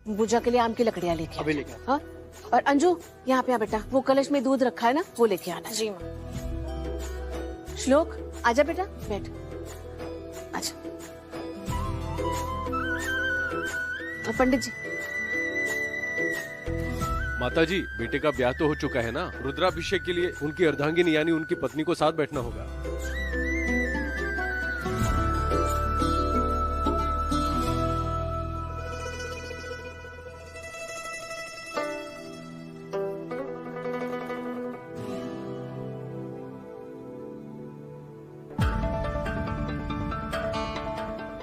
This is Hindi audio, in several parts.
पूजा के लिए आम की लकड़ियाँ लेके अभी लेके हाँ। और अंजू यहाँ पे आ बेटा, वो कलश में दूध रखा है ना, वो लेके आना। जी माँ। श्लोक आजा बेटा, बैठ आजा। और पंडित जी। माताजी, बेटे का ब्याह तो हो चुका है ना, रुद्राभिषेक के लिए उनकी अर्धांगिनी यानी उनकी पत्नी को साथ बैठना होगा।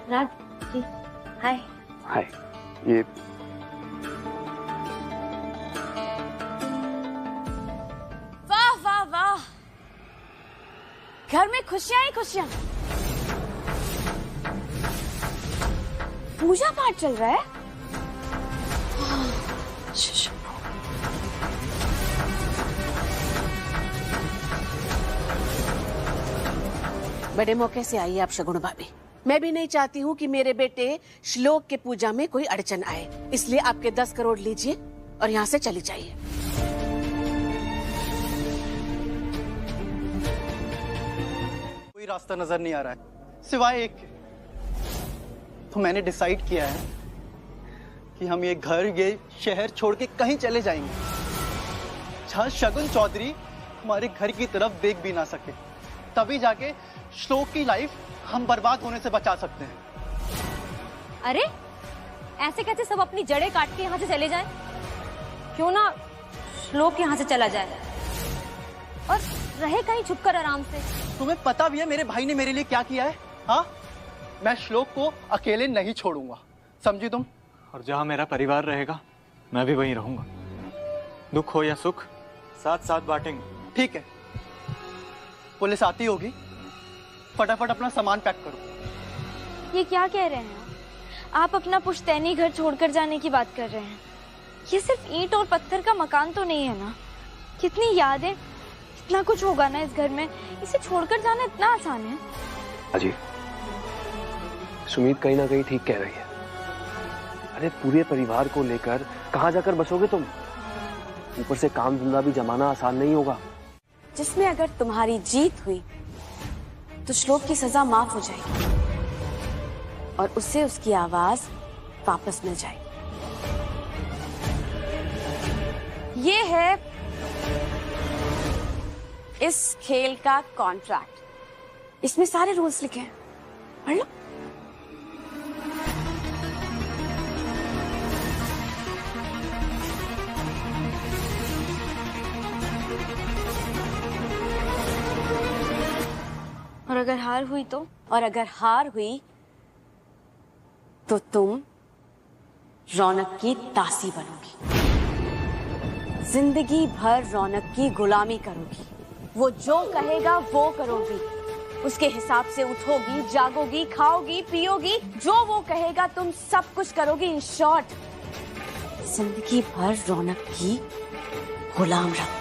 राज जी, हाय। हाय। ये वाह वाह वाह, घर में खुशियां ही खुशियां। पूजा पाठ चल रहा है। बड़े मौके से आई आप शगुन भाभी। मैं भी नहीं चाहती हूँ कि मेरे बेटे श्लोक के पूजा में कोई अड़चन आए, इसलिए आपके 10 करोड़ लीजिए और यहाँ से चली जाइए। कोई रास्ता नजर नहीं आ रहा है सिवाय एक। तो मैंने डिसाइड किया है कि हम ये घर, ये शहर छोड़ के कहीं चले जाएंगे जहाँ शगुन चौधरी हमारे घर की तरफ देख भी ना सके। तभी जाके श्लोक की लाइफ हम बर्बाद होने से बचा सकते हैं। अरे ऐसे कैसे सब अपनी जड़ें काट के यहाँ से चले जाएं? क्यों ना श्लोक यहाँ से चला जाए और रहे कहीं छुपकर आराम से। तुम्हें पता भी है मेरे भाई ने मेरे लिए क्या किया है? हाँ, मैं श्लोक को अकेले नहीं छोड़ूंगा, समझी तुम? और जहाँ मेरा परिवार रहेगा मैं भी वहीं रहूंगा। दुख हो या सुख साथ साथ बांटेंगे। ठीक है, पुलिस आती होगी, फटाफट अपना सामान पैक करो। ये क्या कह रहे हैं आप? अपना पुश्तैनी घर छोड़कर जाने की बात कर रहे हैं। ये सिर्फ ईंट और पत्थर का मकान तो नहीं है ना। कितनी यादें, इतना कुछ होगा ना इस घर में, इसे छोड़कर जाना इतना आसान है? अजी, सुमीत कहीं ना कहीं ठीक कह रही है। अरे पूरे परिवार को लेकर कहाँ जाकर बसोगे तुम? ऊपर से काम धंधा भी जमाना आसान नहीं होगा। जिसमें अगर तुम्हारी जीत हुई तो श्लोक की सजा माफ हो जाएगी और उससे उसकी आवाज वापस मिल जाएगी। ये है इस खेल का कॉन्ट्रैक्ट, इसमें सारे रूल्स लिखे हैं, पढ़ लो। और अगर हार हुई तो? और अगर हार हुई तो तुम रौनक की दासी बनोगी, जिंदगी भर रौनक की गुलामी करोगी। वो जो कहेगा वो करोगी, उसके हिसाब से उठोगी, जागोगी, खाओगी, पियोगी, जो वो कहेगा तुम सब कुछ करोगी। इन शॉर्ट, जिंदगी भर रौनक की गुलाम रहोगी।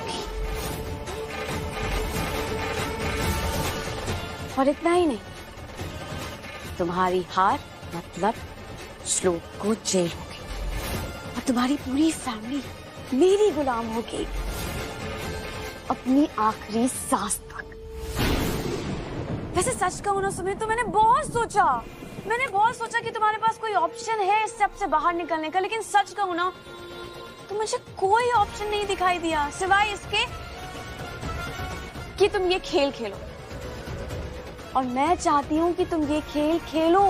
और इतना ही नहीं, तुम्हारी हार मतलब श्लोक को जेल होगी और तुम्हारी पूरी फैमिली मेरी गुलाम होगी अपनी आखिरी सांस तक। वैसे सच कहूं ना सुमित, तो मैंने बहुत सोचा कि तुम्हारे पास कोई ऑप्शन है इस सब से बाहर निकलने का, लेकिन सच कहूं ना तो मुझे कोई ऑप्शन नहीं दिखाई दिया सिवाय इसके कि तुम ये खेल खेलो। और मैं चाहती हूँ कि तुम ये खेल खेलो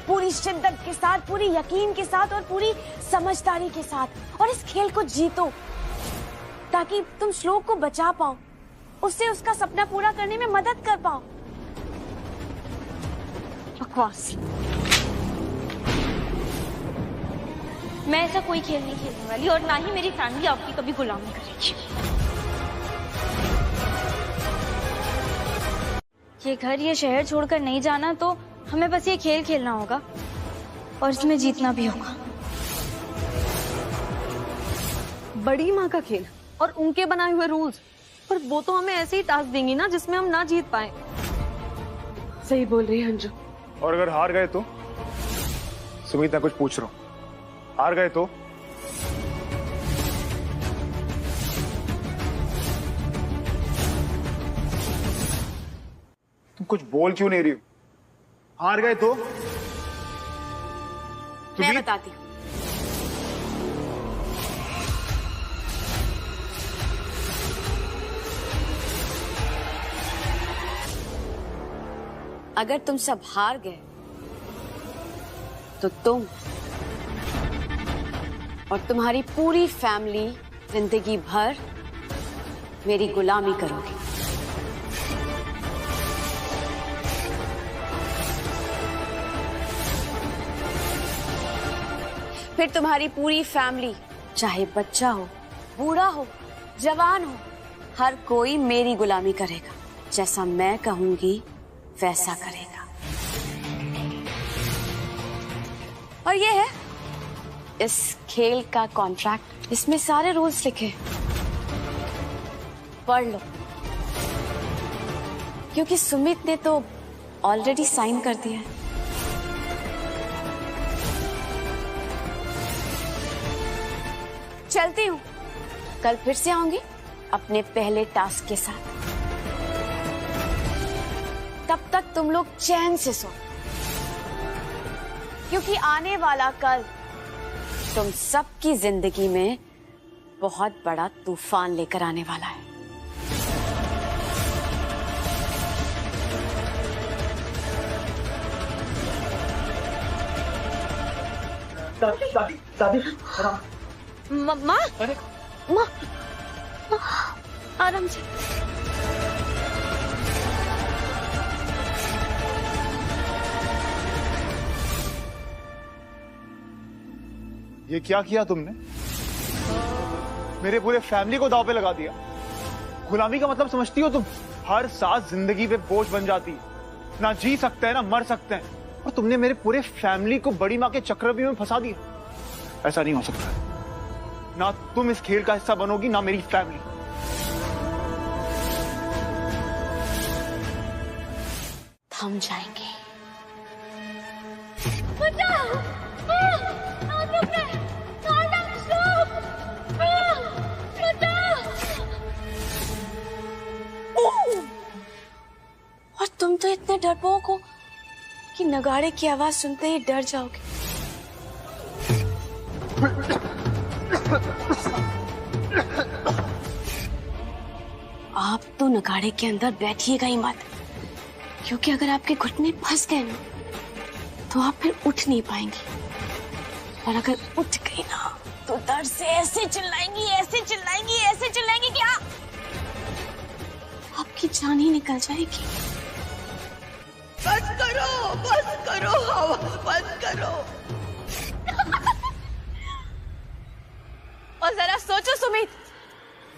पूरी शिद्दत के साथ, पूरी यकीन के साथ और पूरी समझदारी के साथ, और इस खेल को जीतो ताकि तुम श्लोक को बचा पाओ, उससे उसका सपना पूरा करने में मदद कर पाओ। बकवास। मैं ऐसा कोई खेल नहीं खेलने वाली और ना ही मेरी फैमिली आपकी कभी गुलामी करेगी। ये घर, ये शहर छोड़कर नहीं जाना, तो हमें बस ये खेल खेलना होगा और इसमें जीतना भी होगा। बड़ी माँ का खेल और उनके बनाए हुए रूल्स, पर वो तो हमें ऐसे ही टास्क देंगी ना जिसमें हम ना जीत पाए। सही बोल रही है अंजू। और अगर हार गए तो? सुमित, मैं कुछ पूछ रहा हूं, हार गए तो? तुम कुछ बोल क्यों नहीं रही हो? हार गए तो? मैं बताती हूँ। अगर तुम सब हार गए तो तुम और तुम्हारी पूरी फैमिली जिंदगी भर मेरी गुलामी करोगी। फिर तुम्हारी पूरी फैमिली, चाहे बच्चा हो, बूढ़ा हो, जवान हो, हर कोई मेरी गुलामी करेगा। जैसा मैं कहूंगी वैसा करेगा। और ये है इस खेल का कॉन्ट्रैक्ट, इसमें सारे रूल्स लिखे हैं। पढ़ लो, क्योंकि सुमित ने तो ऑलरेडी साइन कर दिया है। चलती हूँ, कल फिर से आऊंगी अपने पहले टास्क के साथ। तब तक तुम लोग चैन से सो, क्योंकि आने वाला कल तुम सबकी जिंदगी में बहुत बड़ा तूफान लेकर आने वाला है। दादी, दादी, माँ, अरे माँ, आराम से। ये क्या किया तुमने? मेरे पूरे फैमिली को दांव पे लगा दिया। गुलामी का मतलब समझती हो तुम? हर सांस जिंदगी पे बोझ बन जाती है, ना जी सकते हैं ना मर सकते हैं, और तुमने मेरे पूरे फैमिली को बड़ी माँ के चक्रव्यूह में फंसा दिया। ऐसा नहीं हो सकता। ना तुम इस खेल का हिस्सा बनोगी, ना मेरी फैमिली। थम जाएंगे। और तुम तो इतने डरपोक हो कि नगाड़े की आवाज सुनते ही डर जाओगे। आप तो नगाड़े के अंदर बैठिएगा ही मत, क्योंकि अगर आपके घुटने फंस गए ना तो आप फिर उठ नहीं पाएंगी। और अगर उठ गई ना तो दर्द से ऐसे चिल्लाएंगी, ऐसे चिल्लाएंगी, ऐसे चिल्लाएंगी कि आपकी जान ही निकल जाएगी। बस करो, आवाज बंद करो। और जरा सोचो सुमित,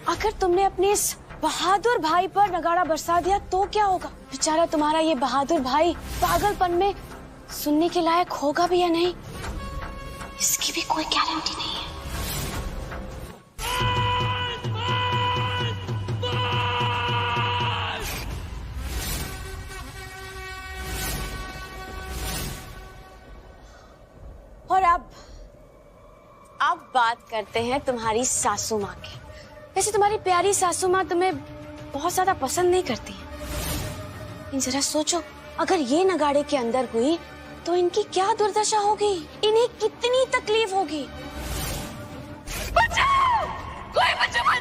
अगर तुमने अपने इस बहादुर भाई पर नगाड़ा बरसा दिया तो क्या होगा? बेचारा तुम्हारा ये बहादुर भाई पागलपन में सुनने के लायक होगा भी या नहीं, इसकी भी कोई गारंटी नहीं है। और अब बात करते हैं तुम्हारी सासू माँ की। वैसे तुम्हारी प्यारी सासू माँ तुम्हें बहुत ज्यादा पसंद नहीं करती है, लेकिन जरा सोचो, अगर ये नगाड़े के अंदर हुई तो इनकी क्या दुर्दशा होगी, इन्हें कितनी तकलीफ होगी। बचाओ, कोई बचाओ।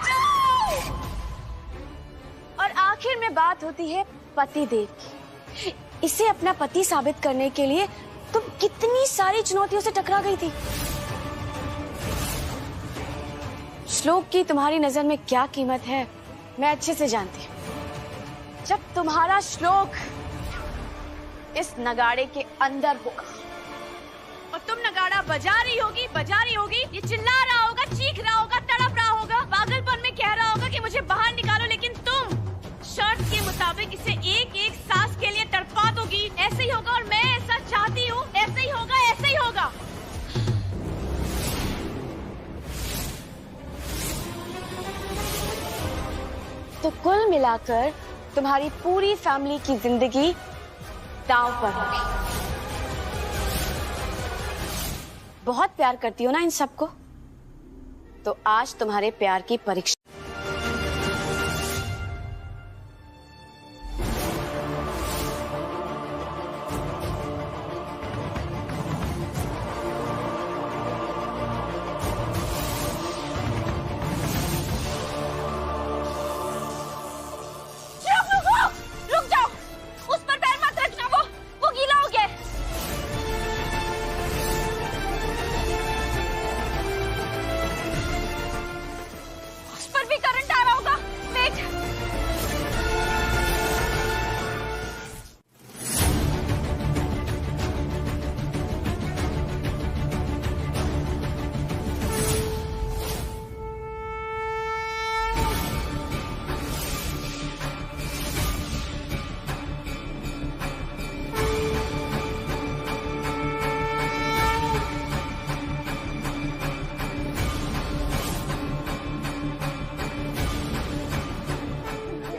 और आखिर में बात होती है पति देव की। इसे अपना पति साबित करने के लिए तुम कितनी सारी चुनौतियों से टकरा गई थी। श्लोक की तुम्हारी नजर में क्या कीमत है मैं अच्छे से जानती हूँ। जब तुम्हारा श्लोक इस नगाड़े के अंदर होगा और तुम नगाड़ा बजा रही होगी, ये चिल्ला रहा होगा, चीख रहा होगा, तड़प रहा होगा, पागलपन में कह रहा होगा कि मुझे बाहर निकालो, लेकिन तुम शर्त के मुताबिक इसे एक एक सांस के लिए तड़पा दोगी। ऐसे ही होगा, और मैं ऐसा चाहती हूँ, ऐसे ही होगा, ऐसे ही होगा। तो कुल मिलाकर तुम्हारी पूरी फैमिली की जिंदगी दांव पर होगी। बहुत प्यार करती हो ना इन सबको, तो आज तुम्हारे प्यार की परीक्षा। रुक जाओ, उस पर पैर मत रखना, वो गीला हो गया है। उस पर भी करंट आ रहा होगा। वेट,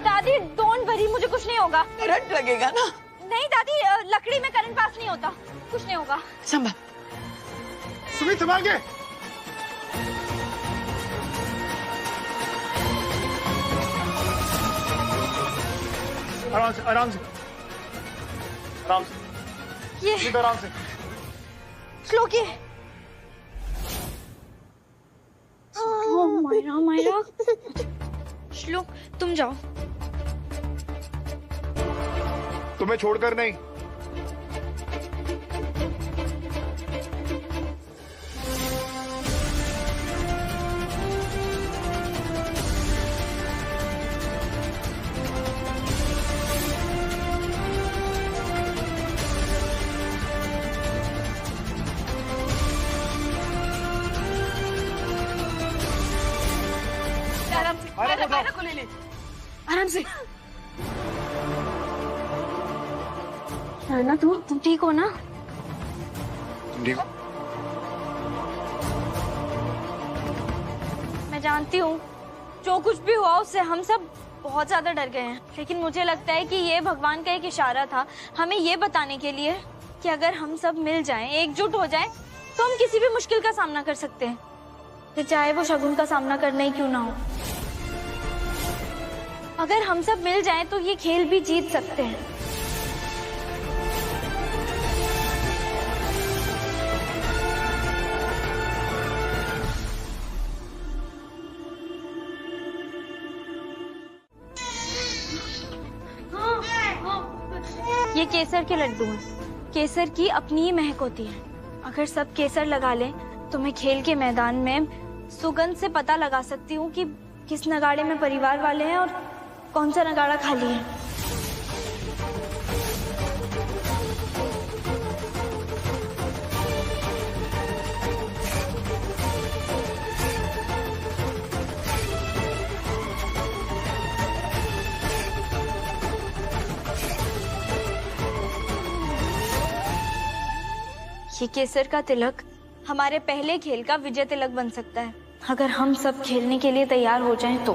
दादी डोंट वरी, मुझे कुछ नहीं होगा। करंट लगेगा ना। नहीं दादी, लकड़ी में करंट पास नहीं होता, कुछ नहीं होगा। संभल। सुमित संभाल के। आराम से आराम से आराम से। ये सुमित आराम से। श्लोक, ये मायरा मायरा, श्लोक तुम जाओ। तुम्हें छोड़कर नहीं। मायरा को ले ले, आराम से। ना तुम ठीक हो ना? ठीक। मैं जानती हूँ जो कुछ भी हुआ उससे हम सब बहुत ज्यादा डर गए हैं, लेकिन मुझे लगता है कि ये भगवान का एक इशारा था हमें ये बताने के लिए कि अगर हम सब मिल जाएं, एकजुट हो जाएं, तो हम किसी भी मुश्किल का सामना कर सकते हैं, फिर चाहे वो शगुन का सामना करना ही क्यों ना हो। अगर हम सब मिल जाएं तो ये खेल भी जीत सकते हैं। ये केसर के लड्डू हैं। केसर की अपनी ही महक होती है। अगर सब केसर लगा लें तो मैं खेल के मैदान में सुगंध से पता लगा सकती हूँ कि किस नगाड़े में परिवार वाले हैं और कौन सा नगाड़ा खाली है। ये केसर का तिलक हमारे पहले खेल का विजय तिलक बन सकता है, अगर हम सब खेलने के लिए तैयार हो जाएं तो।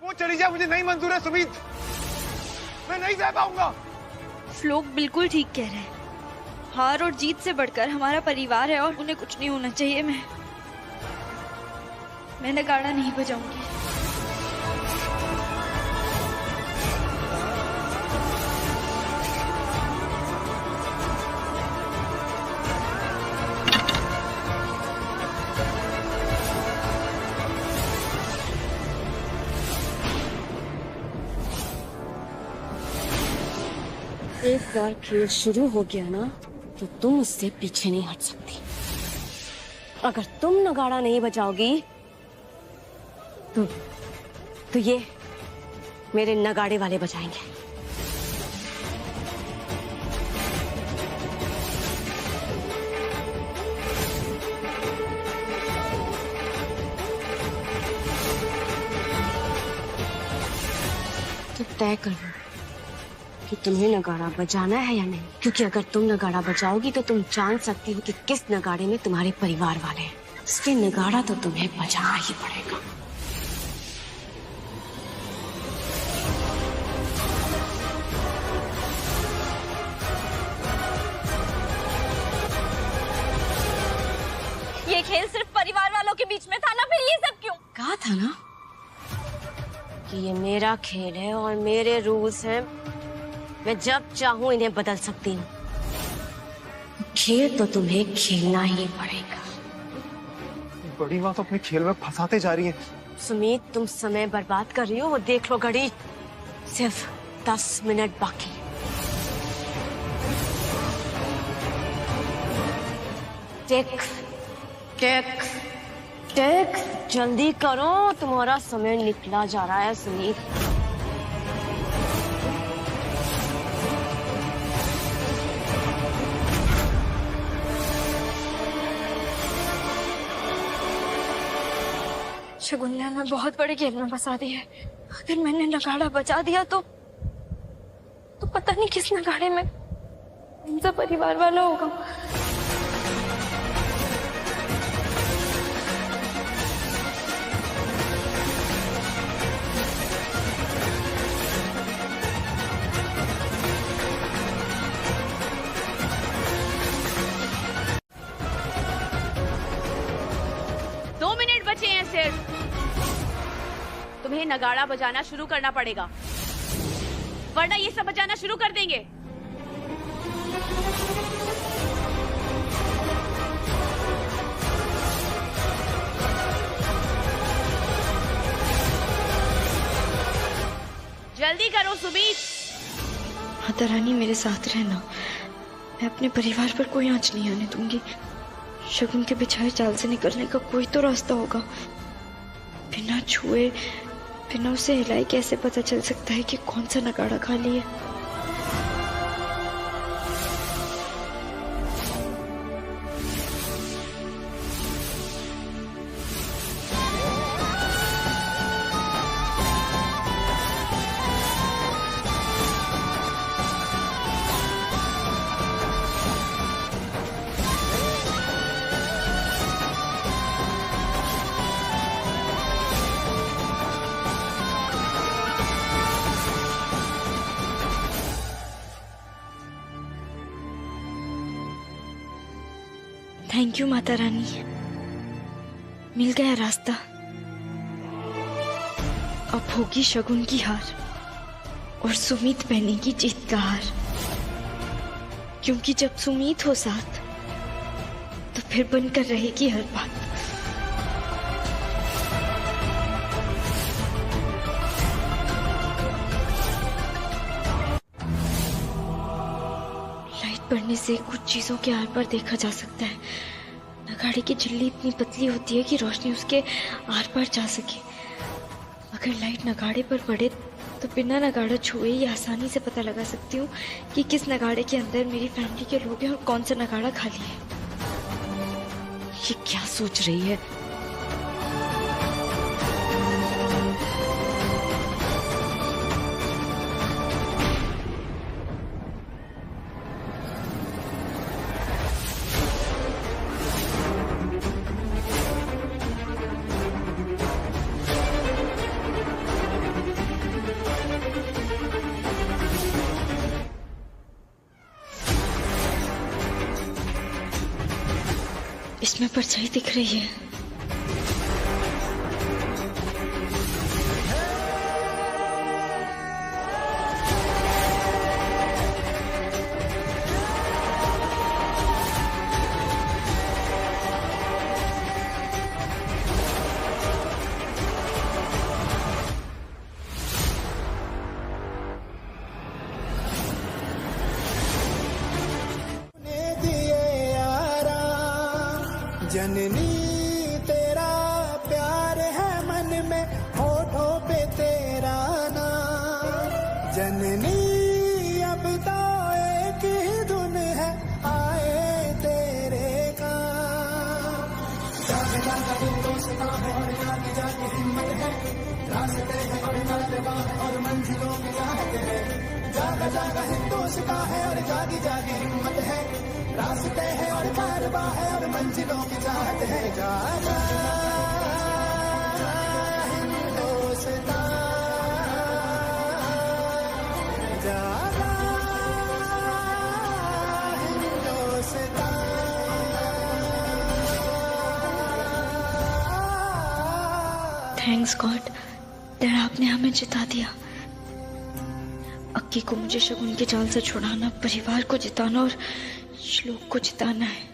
वो चली जाए, मुझे नहीं मंजूर है सुमित, मैं नहीं सह पाऊंगा। श्लोक बिल्कुल ठीक कह रहे हैं। हार और जीत से बढ़कर हमारा परिवार है और उन्हें कुछ नहीं होना चाहिए। मैं नगाड़ा नहीं बजाऊंगी। एक बार खेल शुरू हो गया ना तो तुम उससे पीछे नहीं हट सकती। अगर तुम नगाड़ा नहीं बजाओगी तो ये मेरे नगाड़े वाले बजाएंगे। तो तय करो कि तुम्हें नगाड़ा बजाना है या नहीं, क्योंकि अगर तुम नगाड़ा बजाओगी तो तुम जान सकती हो कि किस नगाड़े में तुम्हारे परिवार वाले हैं। इसलिए नगाड़ा तो तुम्हें बजाना ही पड़ेगा। ये खेल सिर्फ परिवार वालों के बीच में था ना, फिर ये सब क्यों? कहा था ना कि ये मेरा खेल है और मेरे रूल्स हैं। मैं जब चाहूं इन्हें बदल सकती हूँ। खेल तो तुम्हें खेलना ही पड़ेगा। बड़ी माँ तो अपने खेल में फंसाते जा रही है। सुमीत, तुम समय बर्बाद कर रही हो। वो देख लो घड़ी, सिर्फ 10 मिनट बाकी। टिक टिक टिक, जल्दी करो, तुम्हारा समय निकला जा रहा है सुनीत। शगुन ने हमें बहुत बड़े खेल में फंसा दिया है। अगर मैंने नगाड़ा बजा दिया तो पता नहीं किस नगाड़े में कौन सा परिवार वाला होगा। तुम्हें नगाड़ा बजाना शुरू करना पड़ेगा, वरना ये सब बजाना शुरू कर देंगे। जल्दी करो सुमीत। माता रानी मेरे साथ रहना, मैं अपने परिवार पर कोई आंच नहीं आने दूंगी। शगुन के बिछाए जाल से निकलने का कोई तो रास्ता होगा। बिना छुए, बिना उसे हिलाए कैसे पता चल सकता है कि कौन सा नगाड़ा खाली है? थैंक यू माता रानी, मिल गया रास्ता। अब होगी शगुन की हार और सुमीत पहनेगी जीत का हार, क्योंकि जब सुमीत हो साथ तो फिर बनकर रहेगी हर बात। पढ़ने से कुछ चीजों के आर पार देखा जा सकता है। नगाड़े की झिल्ली इतनी पतली होती है कि रोशनी उसके आर पार जा सके। अगर लाइट नगाड़े पर पड़े तो बिना नगाड़ा छुए ही आसानी से पता लगा सकती हूँ कि किस नगाड़े के अंदर मेरी फैमिली के लोग हैं और कौन सा नगाड़ा खाली है। ये क्या सोच रही है? इसमें परछाई दिख रही है। जननी तेरा प्यार है मन में, होठों पे तेरा नाम। जननी अब तो एक ही धुन है, आए तेरे काम। जाके जाके दिल दोस्ता है और जाके जाके हिम्मत है, रास्ते है और मर्तबा है और मंजिलों की चाहत है। जागा जागा हिंदुस्तां है और जागी जागी हिम्मत है, रास्ते हैं और कारवा है और मंजिलों की चाहत है। जागा हिंदुस्तां, जागा हिंदुस्तां। थैंक्स गॉड दैट आपने हमें जिता दिया। अक्की को मुझे शगुन के जाल से छुड़ाना, परिवार को जिताना और श्लोक को जिताना है।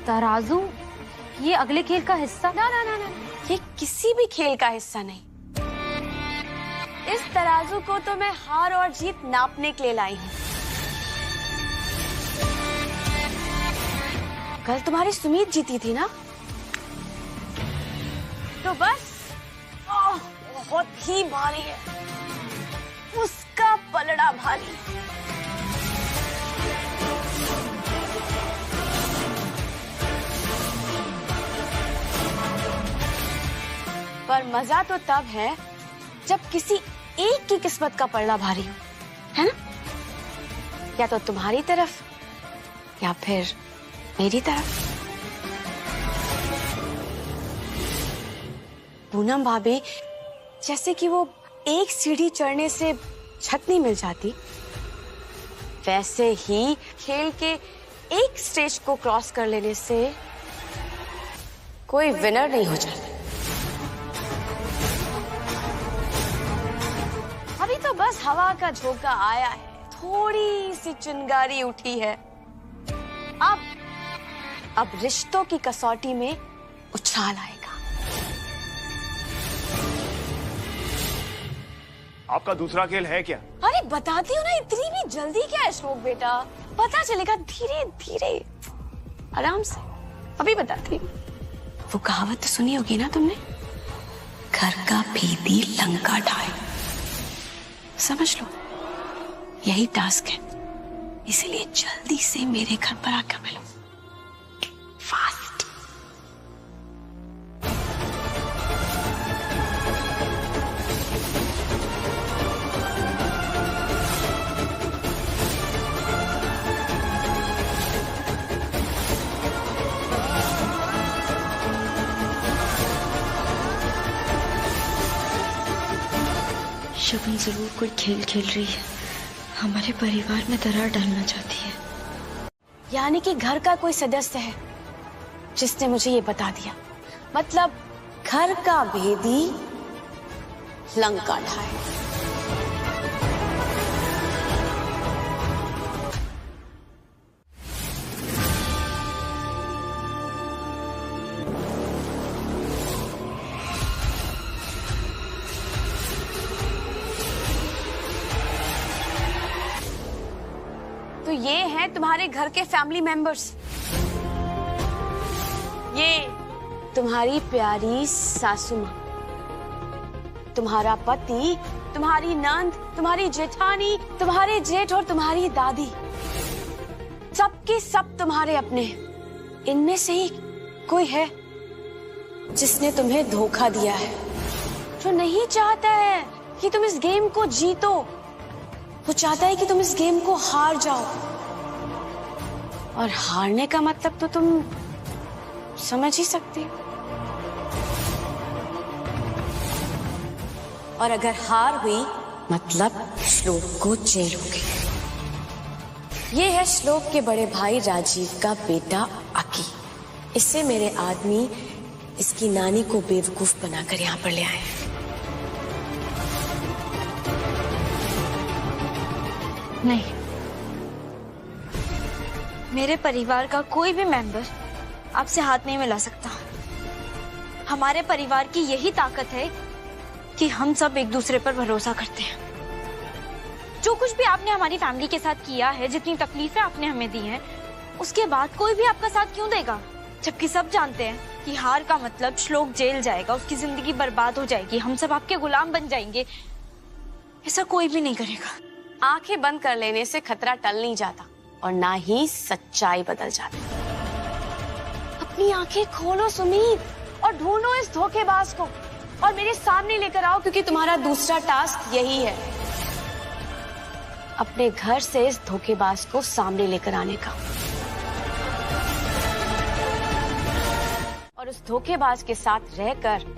तराजू ये अगले खेल का हिस्सा? ना ना ना ना, ये किसी भी खेल का हिस्सा नहीं। इस तराजू को तो मैं हार और जीत नापने के लिए लाई हूँ। कल तुम्हारी सुमीत जीती थी ना, तो बस बहुत ही भारी है उसका पलड़ा भारी। पर मजा तो तब है जब किसी एक की किस्मत का पलड़ा भारी हो, है ना? या तो तुम्हारी तरफ या फिर मेरी तरफ। पूनम भाभी, जैसे कि वो एक सीढ़ी चढ़ने से छत नहीं मिल जाती, वैसे ही खेल के एक स्टेज को क्रॉस कर लेने से कोई विनर नहीं हो जाता। अभी तो बस हवा का झोंका आया है, थोड़ी सी चिंगारी उठी है। अब रिश्तों की कसौटी में उछाल आएगा। आपका दूसरा खेल है क्या? अरे बताती हूँ ना, इतनी भी जल्दी क्या है श्लोक बेटा, पता चलेगा धीरे धीरे, आराम से, अभी बताती हूँ। वो कहावत तो सुनी होगी ना तुमने, घर का भेदी लंका ढाए। समझ लो यही टास्क है, इसीलिए जल्दी से मेरे घर पर आकर मिलो, फास्ट। शगुन जरूर कोई खेल खेल रही है, हमारे परिवार में दरार डालना चाहती है। यानी कि घर का कोई सदस्य है जिसने मुझे ये बता दिया, मतलब घर का भेदी लंका ढाए। तो ये हैं तुम्हारे घर के फैमिली मेंबर्स, ये तुम्हारी प्यारी सासू माँ, तुम्हारा पति, तुम्हारी नंद, तुम्हारी जेठानी, तुम्हारे जेठ और तुम्हारी दादी, सबके सब तुम्हारे अपने। इनमें से ही कोई है जिसने तुम्हें धोखा दिया है, जो नहीं चाहता है कि तुम इस गेम को जीतो, वो चाहता है कि तुम इस गेम को हार जाओ। और हारने का मतलब तो तुम समझ ही सकते हो। और अगर हार हुई मतलब श्लोक को जेल होगी। ये है श्लोक के बड़े भाई राजीव का बेटा अकी। इससे मेरे आदमी इसकी नानी को बेवकूफ बनाकर यहाँ पर ले आए हैं। नहीं, मेरे परिवार का कोई भी मेंबर आपसे हाथ नहीं मिला सकता। हमारे परिवार की यही ताकत है कि हम सब एक दूसरे पर भरोसा करते हैं। जो कुछ भी आपने हमारी फैमिली के साथ किया है, जितनी तकलीफें आपने हमें दी हैं, उसके बाद कोई भी आपका साथ क्यों देगा? जबकि सब जानते हैं कि हार का मतलब श्लोक जेल जाएगा, उसकी जिंदगी बर्बाद हो जाएगी, हम सब आपके गुलाम बन जाएंगे। ऐसा कोई भी नहीं करेगा। आंखें बंद कर लेने से खतरा टल नहीं जाता और ना ही सच्चाई बदल जाती। अपनी आंखें खोलो सुमीत और ढूंढो इस धोखेबाज को और मेरे सामने लेकर आओ, क्योंकि तुम्हारा दूसरा टास्क यही है, अपने घर से इस धोखेबाज को सामने लेकर आने का। और उस धोखेबाज के साथ रहकर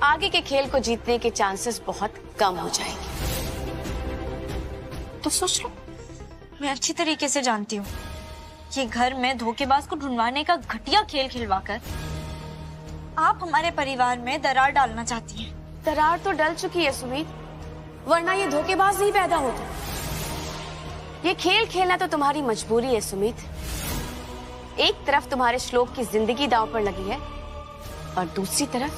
आगे के खेल को जीतने के चांसेस बहुत कम हो जाएंगे। तो सोच लो, मैं अच्छी तरीके से जानती हूँ ये घर में धोखेबाज को ढूंढवाने का घटिया खेल खिलवाकर आप हमारे परिवार में दरार डालना चाहती हैं। दरार तो डल चुकी है सुमीत, वरना ये धोखेबाज नहीं पैदा होते। ये खेल खेलना तो तुम्हारी मजबूरी है सुमीत। एक तरफ तुम्हारे श्लोक की जिंदगी दांव पर लगी है और दूसरी तरफ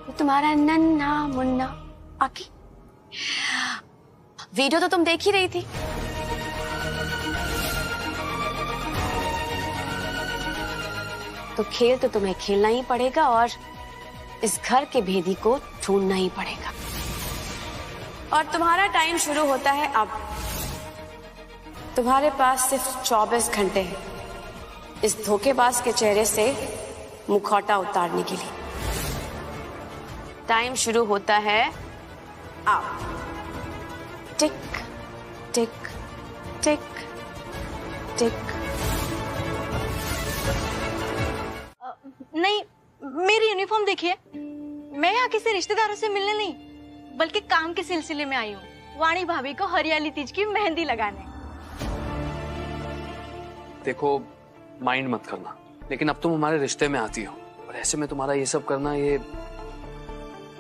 वो तुम्हारा नन्हा मुन्ना आकी। वीडियो तो तुम देख ही रही थी। तो खेल तो तुम्हें खेलना ही पड़ेगा और इस घर के भेदी को ढूंढना ही पड़ेगा। और तुम्हारा टाइम शुरू होता है अब। तुम्हारे पास सिर्फ 24 घंटे हैं इस धोखेबाज के चेहरे से मुखौटा उतारने के लिए। टाइम शुरू होता है अब। टिक टिक टिक टिक। नहीं, मेरी यूनिफॉर्म देखिए। मैं यहाँ किसी रिश्तेदारों से मिलने नहीं, बल्कि काम के सिलसिले में आई हूँ वाणी भाभी को हरियाली तीज की मेहंदी लगाने। देखो, माइंड मत करना, लेकिन अब तुम हमारे रिश्ते में आती हो और ऐसे में तुम्हारा ये सब करना ये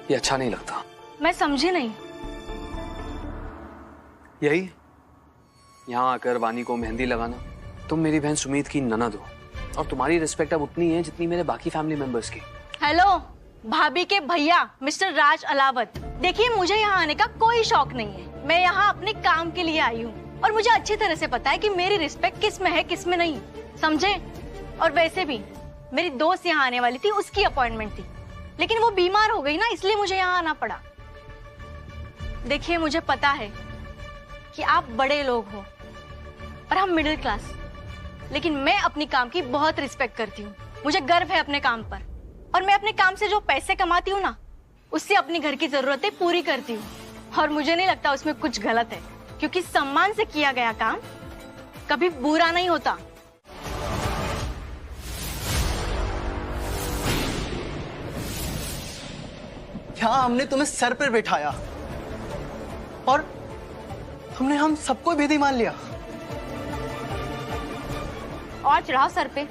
अच्छा नहीं लगता। मैं समझी नहीं। यही यहाँ आकर वानी को मेहंदी लगाना। तुम मेरी बहन सुमीत की ननद हो और तुम्हारी रिस्पेक्ट अब उतनी है जितनी मेरे बाकी फैमिली मेंबर्स की। हेलो, भाभी के भैया मिस्टर राज अलावत, देखिए मुझे यहाँ आने का कोई शौक नहीं है। मैं यहाँ अपने काम के लिए आई हूँ और मुझे अच्छी तरह से पता है कि मेरी रिस्पेक्ट किस में है किस में नहीं, समझे? और वैसे भी मेरी दोस्त यहाँ आने वाली थी, उसकी अपॉइंटमेंट थी, लेकिन वो बीमार हो गई ना, इसलिए मुझे यहाँ आना पड़ा। देखिए, मुझे पता है कि आप बड़े लोग हो और हम मिडिल क्लास, लेकिन मैं अपनी काम की बहुत रिस्पेक्ट करती हूँ। मुझे गर्व है अपने काम पर और मैं अपने काम से जो पैसे कमाती हूँ ना, उससे अपनी घर की जरूरतें पूरी करती हूँ। और मुझे नहीं लगता उसमें कुछ गलत है, क्योंकि सम्मान से किया गया काम कभी बुरा नहीं होता। यहाँ हमने तुम्हें सर पर बैठाया और तुमने हम सबको भेदी मान लिया। और चढ़ाओ सर पे।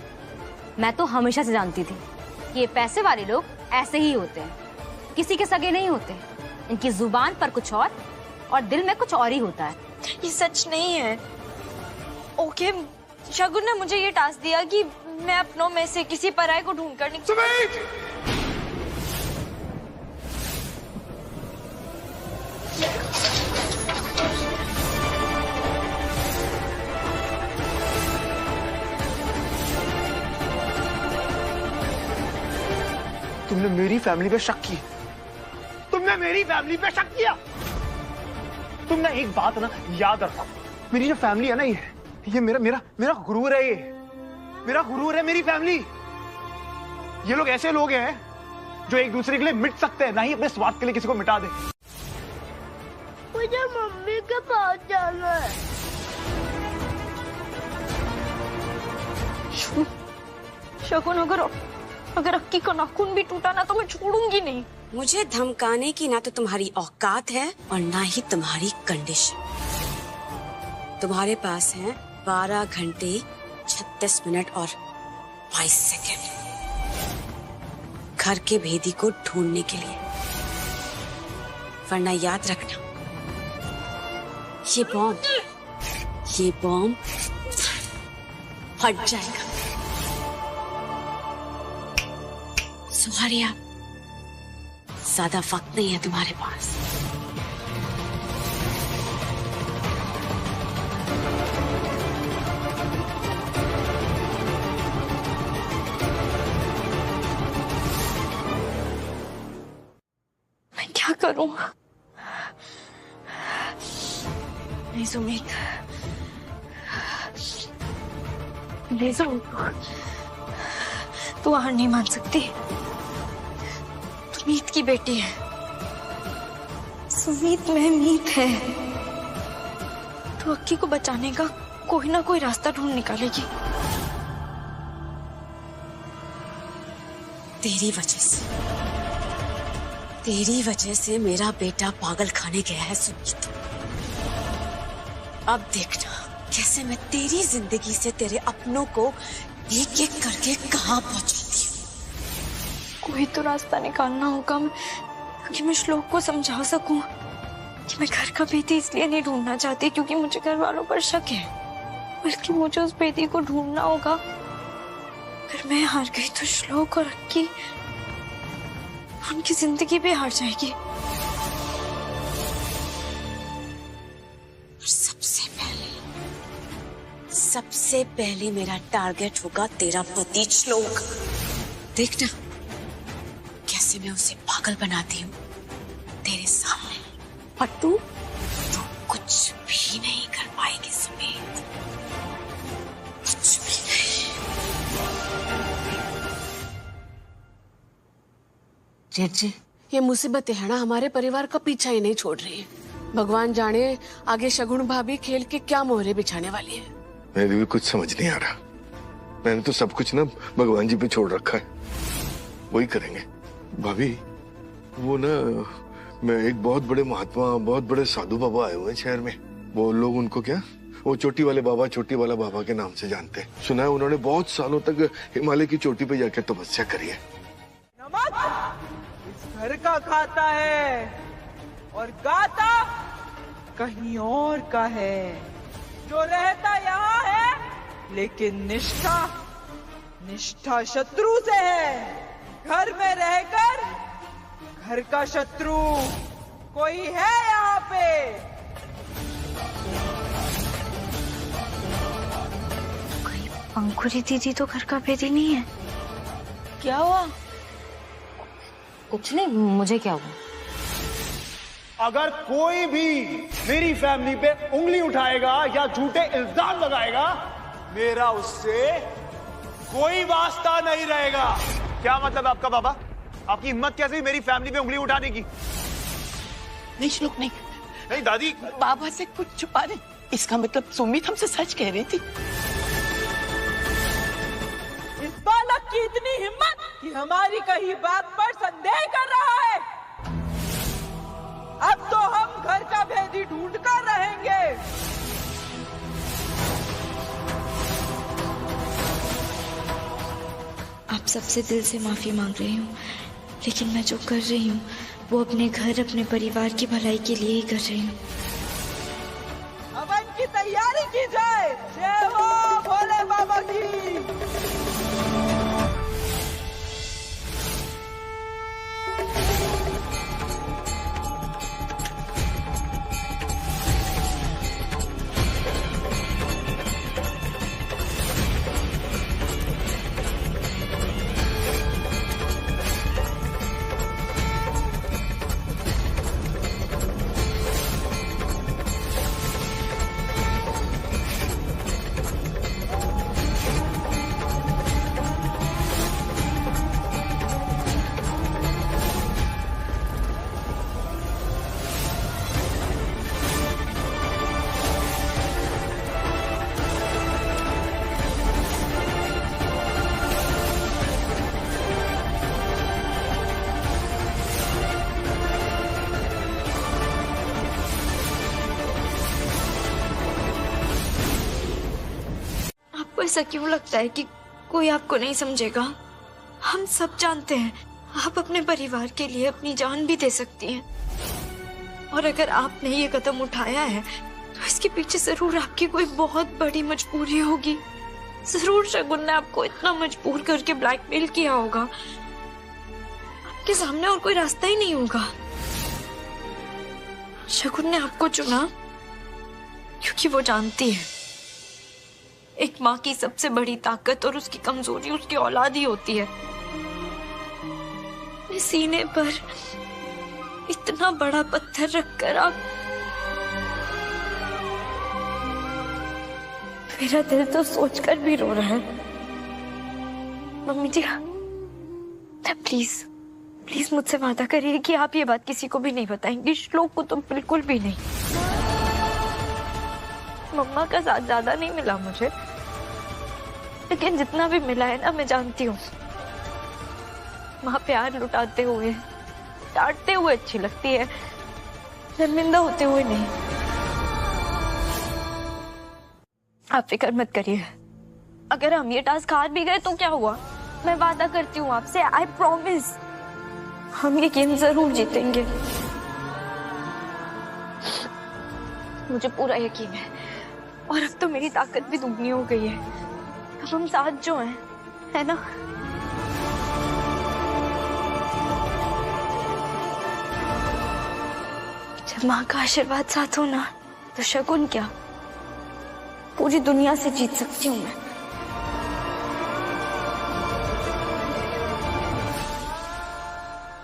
मैं तो हमेशा से जानती थी कि ये पैसे वाले लोग ऐसे ही होते हैं, किसी के सगे नहीं होते। इनकी जुबान पर कुछ और दिल में कुछ और ही होता है। ये सच नहीं है। ओके, शगुन ने मुझे ये टास्क दिया कि मैं अपनों में से किसी पराये को ढूंढ कर तुमने मेरी फैमिली पे शक किया। तुमने मेरी फैमिली पे शक किया। तुमने एक बात ना याद रखो, मेरी जो फैमिली है ना, ये मेरा गुरूर है। ये मेरा गुरूर है, मेरी फैमिली। ये लोग ऐसे लोग हैं जो एक दूसरे के लिए मिट सकते हैं, ना ही अपने स्वार्थ के लिए किसी को मिटा दे। मुझे मम्मी के पास जाना है। शगुन, अगर अक्की का नाखून भी टूटा ना तो मैं छोड़ूंगी नहीं। मुझे धमकाने की ना तो तुम्हारी औकात है और ना ही तुम्हारी कंडीशन। तुम्हारे पास है 12 घंटे 36 मिनट और 22 सेकेंड घर के भेदी को ढूंढने के लिए, वरना याद रखना ये बॉम्ब फट जाएगा। सुहारिया, ज्यादा वक्त नहीं है तुम्हारे पास। मैं क्या करूं? नहीं सुमित, नहीं तू हार नहीं मान सकती। तू मीत की बेटी है, सुमित में मीत है। तू अक्की को बचाने का कोई ना कोई रास्ता ढूंढ निकालेगी। तेरी वजह से मेरा बेटा पागल खाने गया है सुमित। अब देखना कैसे मैं तेरी जिंदगी से तेरे अपनों को एक एक करके कहां पहुंचाती हूँ। कोई तो रास्ता निकालना होगा ताकि मैं श्लोक को समझा सकूं कि मैं घर का बेटी इसलिए नहीं ढूंढना चाहती क्योंकि मुझे घर वालों पर शक है, बल्कि मुझे उस बेटी को ढूंढना होगा। अगर मैं हार गई तो श्लोक और अक्की उनकी जिंदगी भी हार जाएगी। और सबसे पहले मेरा टारगेट होगा तेरा पति श्लोक। देखना कैसे मैं उसे पागल बनाती हूँ तेरे सामने। और तू कुछ भी नहीं कर पाएगी सुमित, कुछ भी नहीं। जेठ जी, ये मुसीबतें है ना हमारे परिवार का पीछा ही नहीं छोड़ रही है। भगवान जाने आगे शगुन भाभी खेल के क्या मोहरे बिछाने वाली है। मेरे भी कुछ समझ नहीं आ रहा। मैंने तो सब कुछ ना भगवान जी पे छोड़ रखा है, वही करेंगे। भाभी वो ना, मैं एक बहुत बड़े महात्मा, बहुत बड़े साधु बाबा आए हुए हैं शहर में। वो लोग उनको क्या, वो चोटी वाले बाबा, चोटी वाला बाबा के नाम से जानते हैं। सुना है उन्होंने बहुत सालों तक हिमालय की चोटी पे जाकर तपस्या करी है। इस घर का खाता है और गाता कहीं और का है। जो रहता यहाँ है लेकिन निष्ठा शत्रु से है। घर में रहकर घर का शत्रु कोई है यहाँ पे। अंकुरी दीदी तो घर का भेदी नहीं है। क्या हुआ? कुछ नहीं, मुझे क्या हुआ? अगर कोई भी मेरी फैमिली पे उंगली उठाएगा या झूठे इल्जाम लगाएगा, मेरा उससे कोई वास्ता नहीं रहेगा। क्या मतलब आपका बाबा? आपकी हिम्मत कैसे हुई मेरी फैमिली पे उंगली उठाने की? नहीं श्लोक, नहीं दादी, बाबा से कुछ छुपा नहीं। इसका मतलब सुमित हमसे सच कह रही थी। इस बालक की इतनी हिम्मत कि हमारी कही बात पर संदेह कर रहा है। अब तो हम घर का भेदी ढूंढ कर रहेंगे। आप सबसे दिल से माफी मांग रही हूँ, लेकिन मैं जो कर रही हूँ वो अपने घर, अपने परिवार की भलाई के लिए ही कर रही हूँ। हवन की तैयारी की जाए। जय हो भोले बाबा की। ऐसा क्यों लगता है कि कोई आपको नहीं समझेगा? हम सब जानते हैं आप अपने परिवार के लिए अपनी जान भी दे सकती हैं। और अगर आपने ये कदम उठाया है तो इसके पीछे जरूर आपकी कोई बहुत बड़ी मजबूरी होगी। जरूर शगुन ने आपको इतना मजबूर करके ब्लैकमेल किया होगा। आपके सामने और कोई रास्ता ही नहीं होगा। शगुन ने आपको चुना क्योंकि वो जानती है एक माँ की सबसे बड़ी ताकत और उसकी कमजोरी उसकी औलाद ही होती है। अपने सीने पर इतना बड़ा पत्थर रखकर आप मेरा दिल तो सोचकर भी रो रहा है। मम्मी जी, प्लीज प्लीज मुझसे वादा करिए कि आप ये बात किसी को भी नहीं बताएंगे, श्लोक को तो बिल्कुल भी नहीं। मम्मा का साथ ज्यादा नहीं मिला मुझे, लेकिन जितना भी मिला है ना, मैं जानती हूँ माँ प्यार लुटाते हुए, डांटते हुए अच्छी लगती है, शर्मिंदा होते हुए नहीं। आप फिक्र मत करिए, अगर हम ये टास्क हार भी गए तो क्या हुआ, मैं वादा करती हूँ आपसे, आई प्रॉमिस, हम ये गेम जरूर जीतेंगे। मुझे पूरा यकीन है, और अब तो मेरी ताकत भी दुगनी हो गई है। अब हम साथ जो हैं, है ना? जब माँ का आशीर्वाद साथ हो ना, तो शगुन क्या, पूरी दुनिया से जीत सकती हूँ मैं।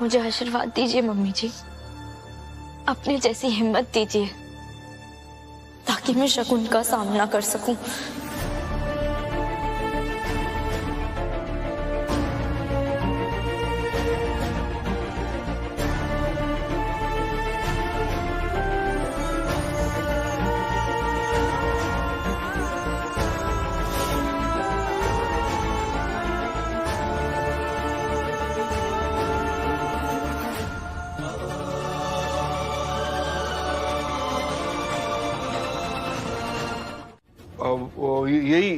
मुझे आशीर्वाद दीजिए मम्मी जी, अपनी जैसी हिम्मत दीजिए, ताकि मैं शगुन का सामना कर सकूं।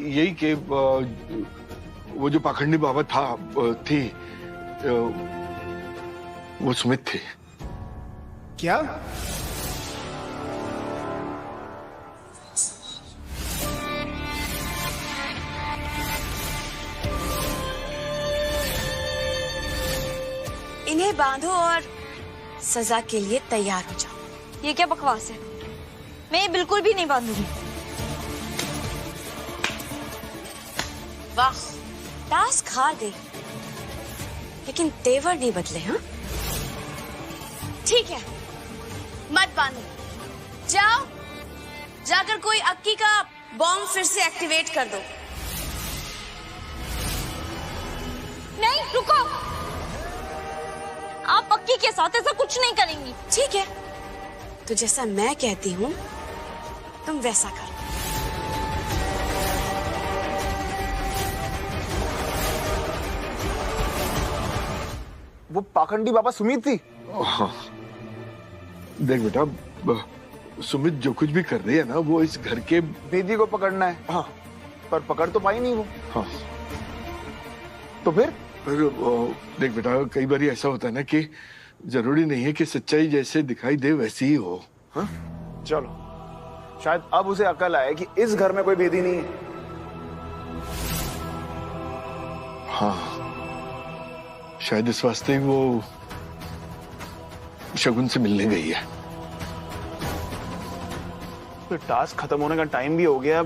यही कि वो जो पाखंडी बाबा थी, वो सुमित थी। क्या? इन्हें बांधो और सजा के लिए तैयार हो जाओ। ये क्या बकवास है? मैं ये बिल्कुल भी नहीं बांधूंगी। वाह, टास्क हार गई, लेकिन तेवर नहीं बदले। हाँ ठीक है, मत बांधो, जाओ जाकर कोई अक्की का बॉम्ब फिर से एक्टिवेट कर दो। नहीं, रुको, आप अक्की के साथ ऐसा कुछ नहीं करेंगी। ठीक है, तो जैसा मैं कहती हूँ तुम वैसा करो। वो पाखंडी बाबा सुमित थी? हाँ। देख बेटा, सुमित जो कुछ भी कर रही है ना, वो इस घर के भेदी को पकड़ना है। हाँ, पर पकड़ तो पाई नहीं वो। हाँ, तो फिर देख बेटा, कई बार ऐसा होता है ना कि जरूरी नहीं है कि सच्चाई जैसे दिखाई दे वैसी ही हो। हाँ? चलो, शायद अब उसे अकल आए कि इस घर में कोई भेदी नहीं है। हाँ, शायद इस वास्ते वो शगुन से मिलने गई है। तो टास्क खत्म होने का टाइम भी हो गया।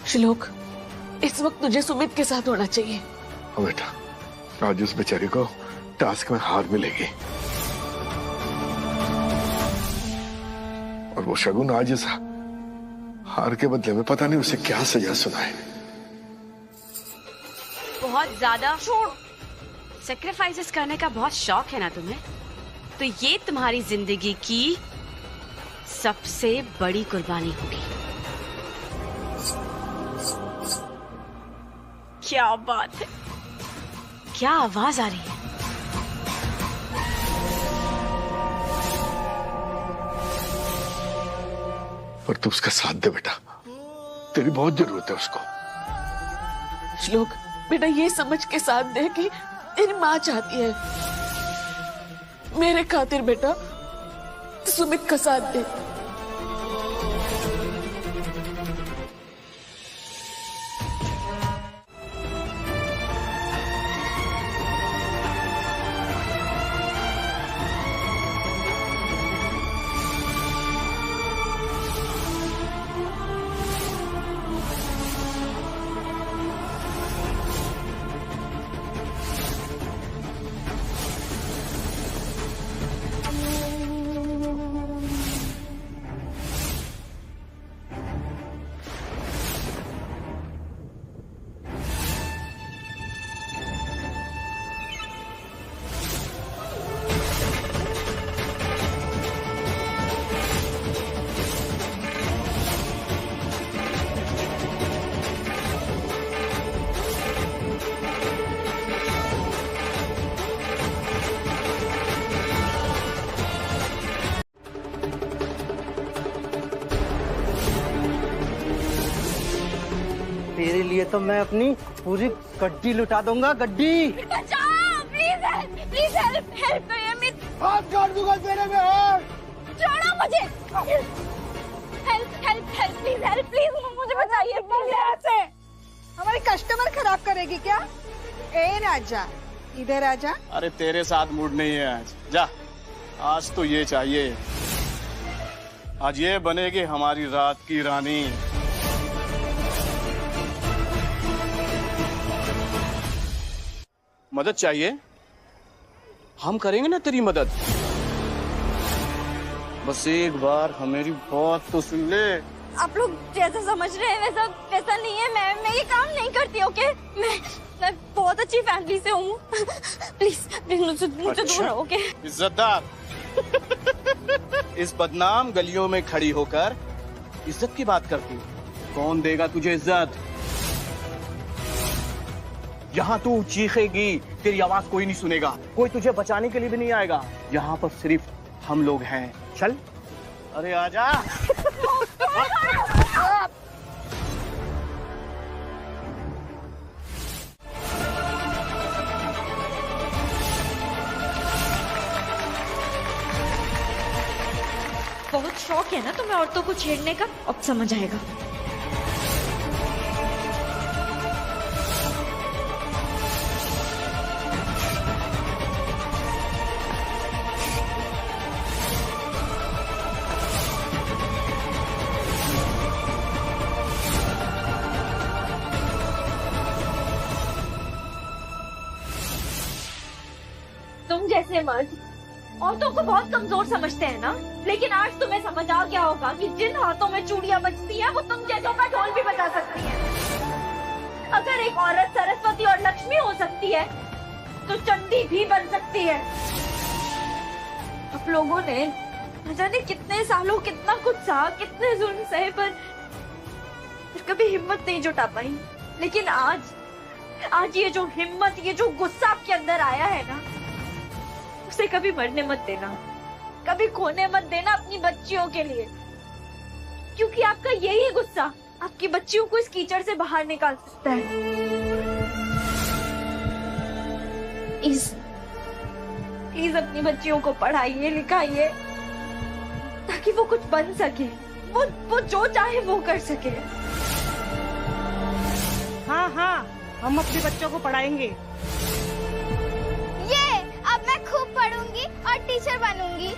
श्लोक, इस वक्त तुझे सुमित के साथ होना चाहिए। हाँ बेटा, आज उस बेचारे को टास्क में हार मिलेगी, और वो शगुन आज इस हार के बदले में पता नहीं उसे क्या सजा सुनाए। बहुत ज्यादा सैक्रिफाइसेस करने का बहुत शौक है ना तुम्हें, तो ये तुम्हारी जिंदगी की सबसे बड़ी कुर्बानी होगी। क्या बात है, क्या आवाज आ रही है? पर तू उसका साथ दे बेटा, तेरी बहुत जरूरत है उसको। श्लोक बेटा, ये समझ के साथ दे कि तेरी माँ चाहती है मेरे खातिर बेटा सुमित का साथ दे। चाहिए तो मैं अपनी पूरी गड्डी लुटा दूंगा, गड्डी। बचाओ, please help, please help, help तो ये मिस हाथ काट दूंगा तेरे में और छोड़ो मुझे। Help help help please help please मुझे बचाइए प्लीज। ऐसे हमारे कस्टमर खराब करेगी क्या? ए राजा, इधर आजा। अरे तेरे साथ मूड नहीं है आज, जा। आज तो ये चाहिए, आज ये बनेगी हमारी रात की रानी। मदद चाहिए, हम करेंगे ना तेरी मदद। बस एक बार हमारी बात तो सुन ले। आप लोग जैसा समझ रहे हैं वैसा नहीं है। मैं ये काम नहीं करती, ओके? मैं बहुत अच्छी फैमिली से हूँ। प्लीज मुझसे दूर रहो, ओके? इज्जतदार इस बदनाम गलियों में खड़ी होकर इज्जत की बात करती, कौन देगा तुझे इज्जत? यहाँ तू चीखेगी, तेरी आवाज कोई नहीं सुनेगा, कोई तुझे बचाने के लिए भी नहीं आएगा। यहाँ पर सिर्फ हम लोग हैं। चल, अरे आजा। बहुत शौक है ना तुम्हें औरतों को छेड़ने का, अब समझ आएगा। तुम जैसे मर्द औरतों को बहुत कमजोर समझते हैं ना, लेकिन आज तुम्हें समझ आ गया होगा कि जिन हाथों में चूड़ियां बजती है वो तुम जैसों का ढोल भी बजा सकती है। अगर एक औरत सरस्वती और लक्ष्मी हो सकती है तो चंडी भी बन सकती है। आप लोगों ने न जाने कितने सालों कितना कुछ सहा, कितने जुल्म सहे, पर कभी हिम्मत नहीं जुटा पाई। लेकिन आज ये जो हिम्मत, ये जो गुस्सा आपके अंदर आया है ना, उसे कभी मरने मत देना, कभी खोने मत देना अपनी बच्चियों के लिए, क्योंकि आपका यही गुस्सा आपकी बच्चियों को इस कीचड़ से बाहर निकाल सकता है। प्लीज अपनी बच्चियों को पढ़ाइए, लिखाइए, ताकि वो कुछ बन सके, वो जो चाहे वो कर सके। हाँ हाँ, हम अपने बच्चों को पढ़ाएंगे। अब मैं खूब पढ़ूंगी और टीचर बनूंगी।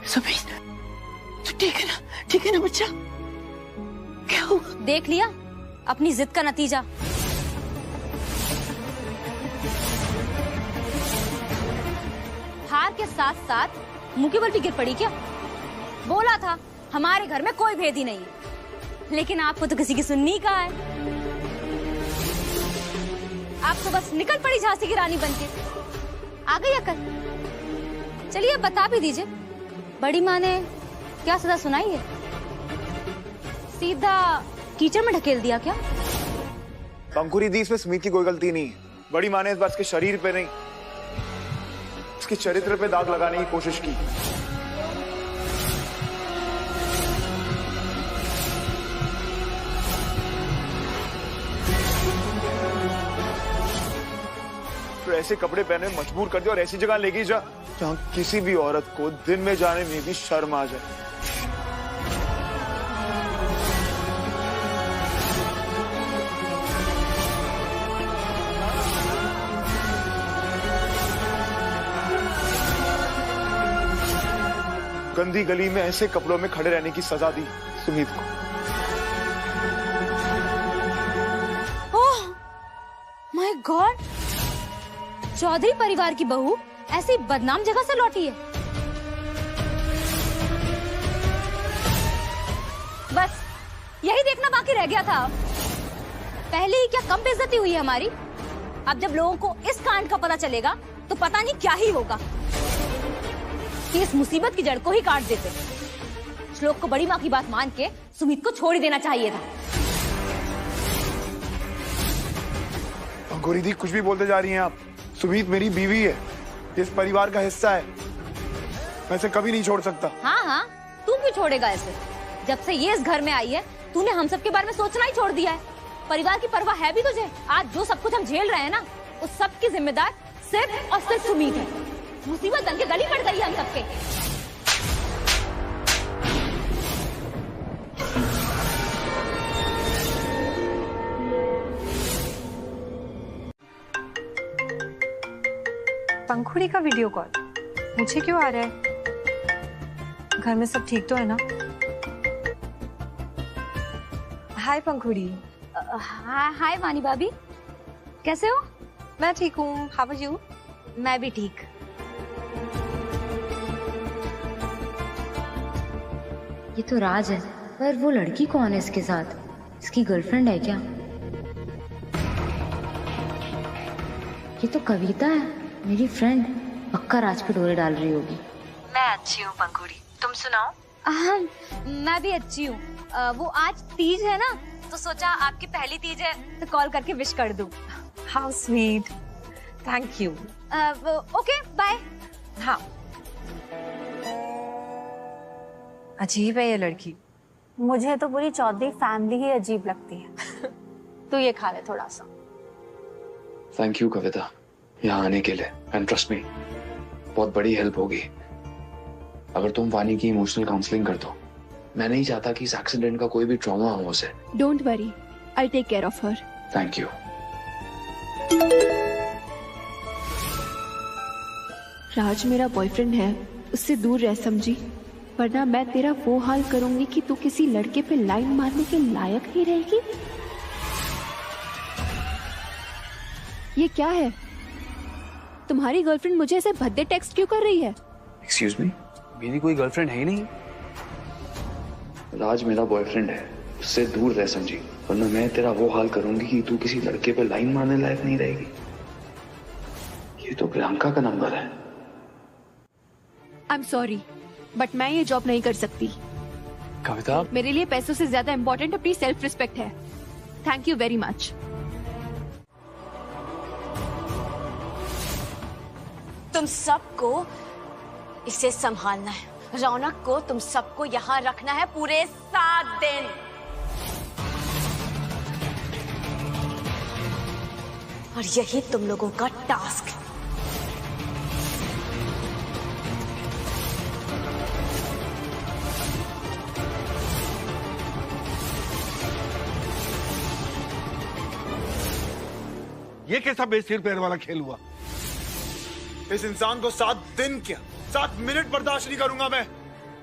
सुमीत, तू ठीक है ना? ठीक है ना बच्चा? क्या हुआ? देख लिया अपनी जिद का नतीजा। हार के साथ साथ मुंह के बल भी गिर पड़ी क्या? बोला था हमारे घर में कोई भेद ही नहीं है, लेकिन आपको तो किसी की सुननी कहा है। आप तो बस निकल पड़ी झांसी की रानी बनके। आ गई अकल? चलिए बता भी दीजिए, बड़ी माँ ने क्या सजा सुनाई है? सीधा कीचड़ में ढकेल दिया क्या? पंकुरी दी, इसमें सुमीत की कोई गलती नहीं है। बड़ी माँ ने इस बार उसके शरीर पे नहीं, उसके चरित्र पे दाग लगाने की कोशिश की। तो ऐसे कपड़े पहने मजबूर कर दिया और ऐसी जगह ले गई जहाँ किसी भी औरत को दिन में जाने में भी शर्म आ जाए। गंदी गली में ऐसे कपड़ों में खड़े रहने की सजा दी सुमीत को। ओह माय गॉड, चौधरी परिवार की बहू ऐसी बदनाम जगह से लौटी है। बस यही देखना बाकी रह गया था। पहले ही क्या कम बेइज्जती हुई है हमारी, अब जब लोगों को इस कांड का पता चलेगा तो पता नहीं क्या ही होगा, कि इस मुसीबत की जड़ को ही काट देते। श्लोक को बड़ी माँ की बात मान के सुमित को छोड़ ही देना चाहिए था। अंकुरी दी, कुछ भी बोलते जा रही हैं आप। सुमित मेरी बीवी है, इस परिवार का हिस्सा है, मैं इसे कभी नहीं छोड़ सकता। हाँ, तू क्यों छोड़ेगा इसे? जब से ये इस घर में आई है तूने हम सब के बारे में सोचना ही छोड़ दिया है। परिवार की परवाह है भी तुझे? आज जो सब कुछ हम झेल रहे हैं ना, उस सब की जिम्मेदार सिर्फ और सिर्फ सुमित है। मुसीबत बन के गली पड़ गई है हम सबके। पंखुड़ी का वीडियो कॉल मुझे क्यों आ रहा है? घर में सब ठीक तो है ना? हाय पंखुड़ी। हाय वानी भाभी, कैसे हो? मैं ठीक हूँ, हाउ आर यू? मैं भी ठीक। ये तो राज है, पर वो लड़की कौन है इसके साथ? इसकी गर्लफ्रेंड है क्या? ये तो कविता है, मेरी फ्रेंड। पक्का राज पे डोरे डाल रही होगी। मैं अच्छी हूँ पंखुड़ी, तुम सुनाओ। मैं भी अच्छी हूँ। वो आज तीज है ना, तो सोचा आपकी पहली तीज है तो कॉल करके विश कर दूं। How sweet, thank you. Okay bye. हाँ, अजीब है ये लड़की। मुझे तो पूरी चौधरी फैमिली ही अजीब लगती है। तू ये खा ले थोड़ा सा। थैंक यू कविता, यहाँ आने के लिए। एंड ट्रस्ट मी, बहुत बड़ी हेल्प होगी अगर तुम वानी की इमोशनल काउंसलिंग कर दो। मैं नहीं चाहता कि इस एक्सीडेंट का कोई भी ट्रॉमा हो उसे। Don't worry, I take care of her. Thank you. Raj मेरा बॉयफ्रेंड है, उससे दूर रह समझी, वरना मैं तेरा वो हाल करूंगी कि तू किसी लड़के पे लाइन मारने के लायक नहीं रहेगी। ये क्या है? तुम्हारी गर्लफ्रेंड मुझे ऐसे भद्दे टेक्स्ट क्यों कर रही है? एक्सक्यूज मी, मेरी कोई गर्लफ्रेंड है ही नहीं। राज मेरा बॉयफ्रेंड है, उससे दूर रह समझी, वरना मैं तेरा वो हाल करूंगी कि तू किसी लड़के पे लाइन मारने लायक नहीं रहेगी। ये तो प्रियंका का नंबर है। आई एम सॉरी, बट मैं ये जॉब नहीं कर सकती। कविता, मेरे लिए पैसों से ज्यादा इम्पोर्टेंट अपनी सेल्फ रिस्पेक्ट है। Thank you very much. तुम सबको इसे संभालना है। रौनक को तुम सबको यहाँ रखना है पूरे 7 दिन। और यही तुम लोगों का टास्क है। ये कैसा बेसिर पैर वाला खेल हुआ? इस इंसान को 7 दिन क्या 7 मिनट बर्दाश्त नहीं करूंगा मैं।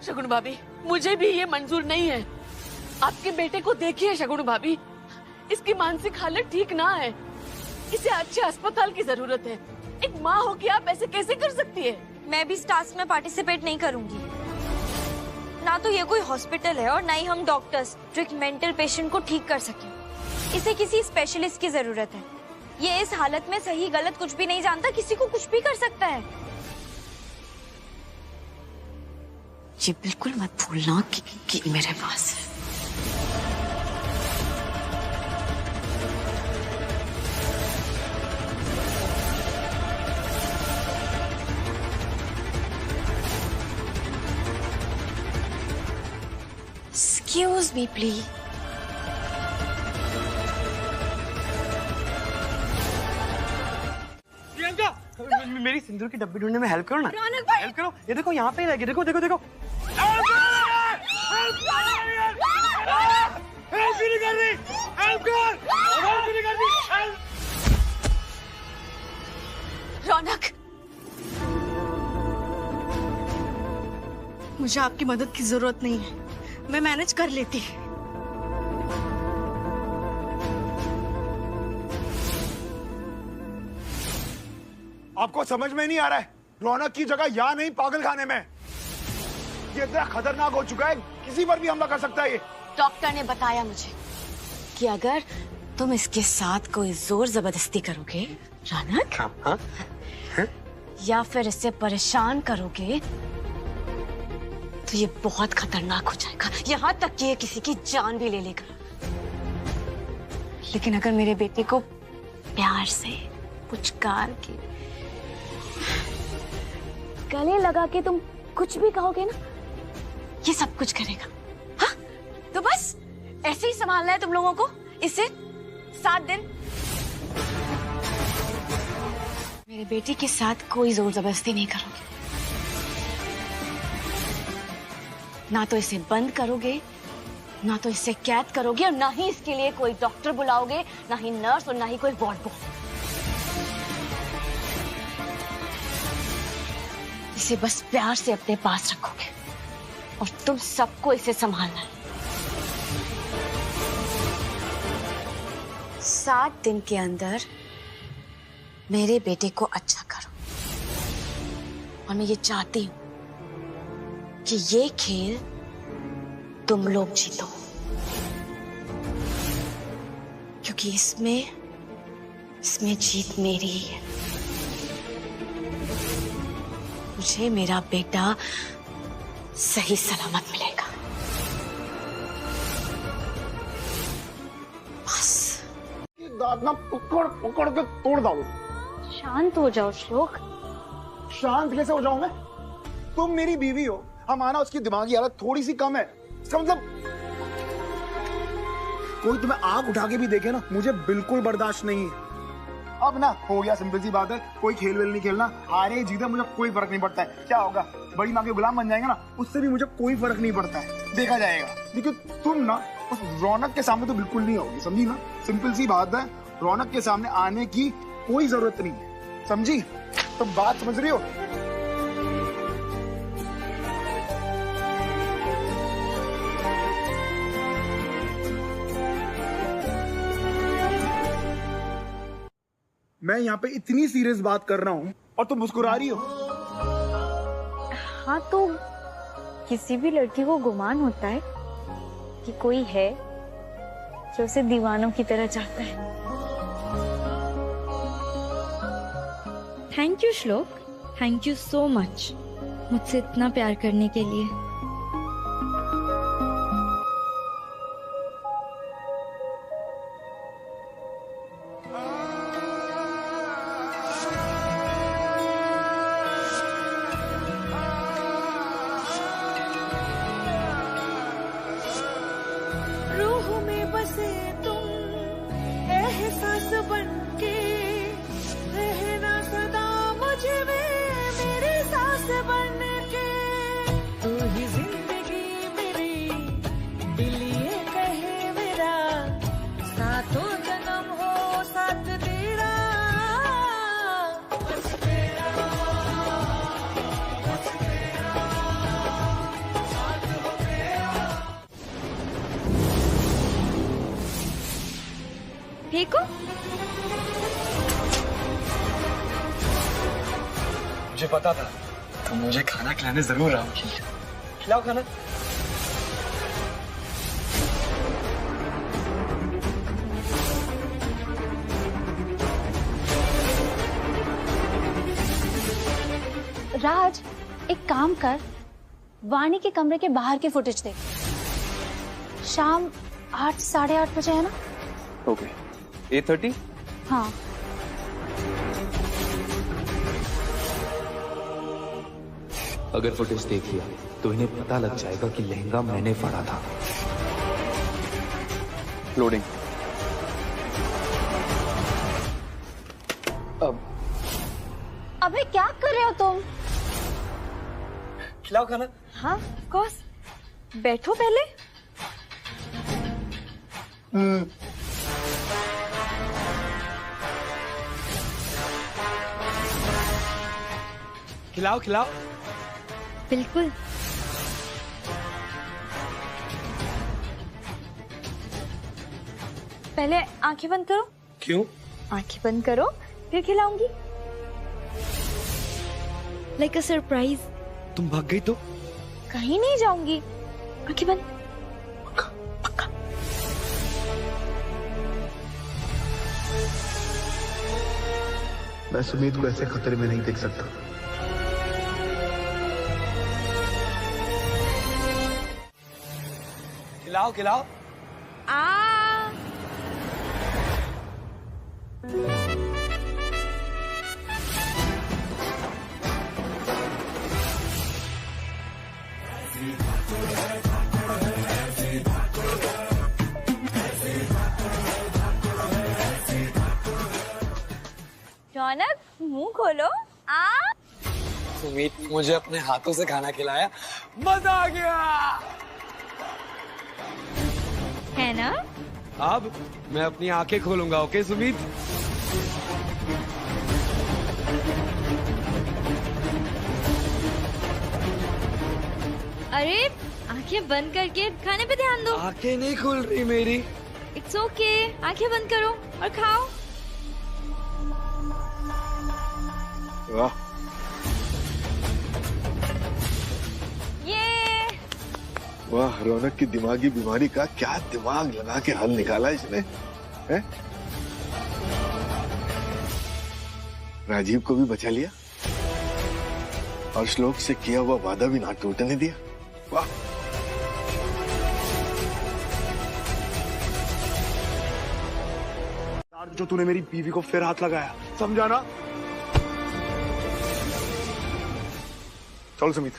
शगुन भाभी, मुझे भी ये मंजूर नहीं है। आपके बेटे को देखिए शगुन भाभी, इसकी मानसिक हालत ठीक ना है। इसे अच्छे अस्पताल की जरूरत है। एक माँ हो के आप ऐसे कैसे कर सकती है? मैं भी इस टास्क में पार्टिसिपेट नहीं करूंगी। ना तो ये कोई हॉस्पिटल है और ना ही हम डॉक्टर्स जो एक मेंटल पेशेंट को ठीक कर सके। इसे किसी स्पेशलिस्ट की जरूरत है। ये इस हालत में सही गलत कुछ भी नहीं जानता, किसी को कुछ भी कर सकता है। ये बिल्कुल मत भूलना कि मेरे पास है। Excuse me, please. प्रियंका, मेरी सिंदूर की डब्बी ढूंढने में हेल्प करो ना। हेल्प करो। ये देखो यहाँ पे रहेगी। देखो देखो देखो। हेल्प नहीं कर रही। हेल्प कर। हेल्प नहीं कर रही। रौनक, मुझे आपकी मदद की जरूरत नहीं है, मैं मैनेज कर लेती। आपको समझ में नहीं आ रहा है, रौनक की जगह यहाँ नहीं पागल खाने में। ये इतना खतरनाक हो चुका है, किसी पर भी हमला कर सकता है ये। डॉक्टर ने बताया मुझे कि अगर तुम इसके साथ कोई जोर जबरदस्ती करोगे रौनक, हाँ? या फिर इससे परेशान करोगे तो ये बहुत खतरनाक हो जाएगा, यहाँ तक कि ये किसी की जान भी ले लेगा। लेकिन अगर मेरे बेटे को प्यार से पुचकार के गले लगा के तुम कुछ भी कहोगे ना, ये सब कुछ करेगा। हाँ, तो बस ऐसे ही संभालना है तुम लोगों को इसे 7 दिन। मेरे बेटे के साथ कोई जोर जबरदस्ती नहीं करोगे, ना तो इसे बंद करोगे, ना तो इसे कैद करोगे, और ना ही इसके लिए कोई डॉक्टर बुलाओगे, ना ही नर्स, और ना ही कोई वार्ड बॉय। इसे बस प्यार से अपने पास रखोगे और तुम सबको इसे संभालना है। 7 दिन के अंदर मेरे बेटे को अच्छा करो, और मैं ये चाहती हूं कि ये खेल तुम लोग जीतो, क्योंकि इसमें जीत मेरी ही है। मुझे मेरा बेटा सही सलामत मिलेगा। बस दांत ना पकड़ पकड़ के तोड़ डालो। शांत हो जाओ श्लोक। शांत कैसे हो जाऊं मैं? तुम मेरी बीवी हो, हमारा उसकी दिमागी हालत थोड़ी सी कम है, इसका मतलब कोई तुम्हें आग उठा के भी देखे ना, मुझे बिल्कुल बर्दाश्त नहीं है। अब ना हो गया, सिंपल सी बात है, कोई खेल वेल नहीं खेलना, हारे जीते मुझे कोई फर्क नहीं पड़ता है। क्या होगा, बड़ी माँ के गुलाम बन जाएंगे ना, उससे भी मुझे कोई फर्क नहीं पड़ता है, देखा जाएगा। लेकिन तुम ना उस रौनक के सामने तो बिल्कुल नहीं होगी, समझी ना? सिंपल सी बात है, रौनक के सामने आने की कोई जरूरत नहीं है, समझी? तुम बात समझ रही हो? मैं यहाँ पे इतनी सीरियस बात कर रहा हूँ और तुम मुस्कुरा रही हो। हाँ, तो किसी भी लड़की को गुमान होता है कि कोई है जो उसे दीवानों की तरह चाहता है। थैंक यू श्लोक, थैंक यू सो मच मुझसे इतना प्यार करने के लिए। ठीक हो? मुझे पता था तुम मुझे खाना खिलाने जरूर आओगी। खिलाओ खाना। राज, एक काम कर, वाणी के कमरे के बाहर की फुटेज देख। शाम 8 साढ़े 8 बजे है ना? ओके, 8:30? हाँ। अगर फुटेज देख लिया तो इन्हें पता लग जाएगा कि लहंगा मैंने फाड़ा था। लोडिंग। अबे क्या कर रहे हो तुम? खिलाओ खाना। हाँ, ऑफ कोर्स। बैठो पहले। खिलाओ खिलाओ। बिल्कुल। पहले आंखें बंद करो। क्यों? आंखें बंद करो, फिर खिलाऊंगी। Like a surprise. तुम भाग गई तो? कहीं नहीं जाऊंगी। आंखें बंद। मैं सुमित को ऐसे खतरे में नहीं देख सकता। खिलाओ खिलाओ। रौनक मुंह खोलो। सुमित मुझे अपने हाथों से खाना खिलाया, मजा आ गया है ना? अब मैं अपनी आंखें खोलूंगा। ओके सुमित? अरे आंखें बंद करके खाने पे ध्यान दो। आंखें नहीं खुल रही मेरी। इट्स ओके, आंखें बंद करो और खाओ। वाह, ये वाह, रौनक की दिमागी बीमारी का क्या दिमाग लगा के हल निकाला इसने, है? राजीव को भी बचा लिया और श्लोक से किया हुआ वादा भी ना टूटने दिया। वाह, जो तूने मेरी बीवी को फिर हाथ लगाया, समझा ना? चल सुमित।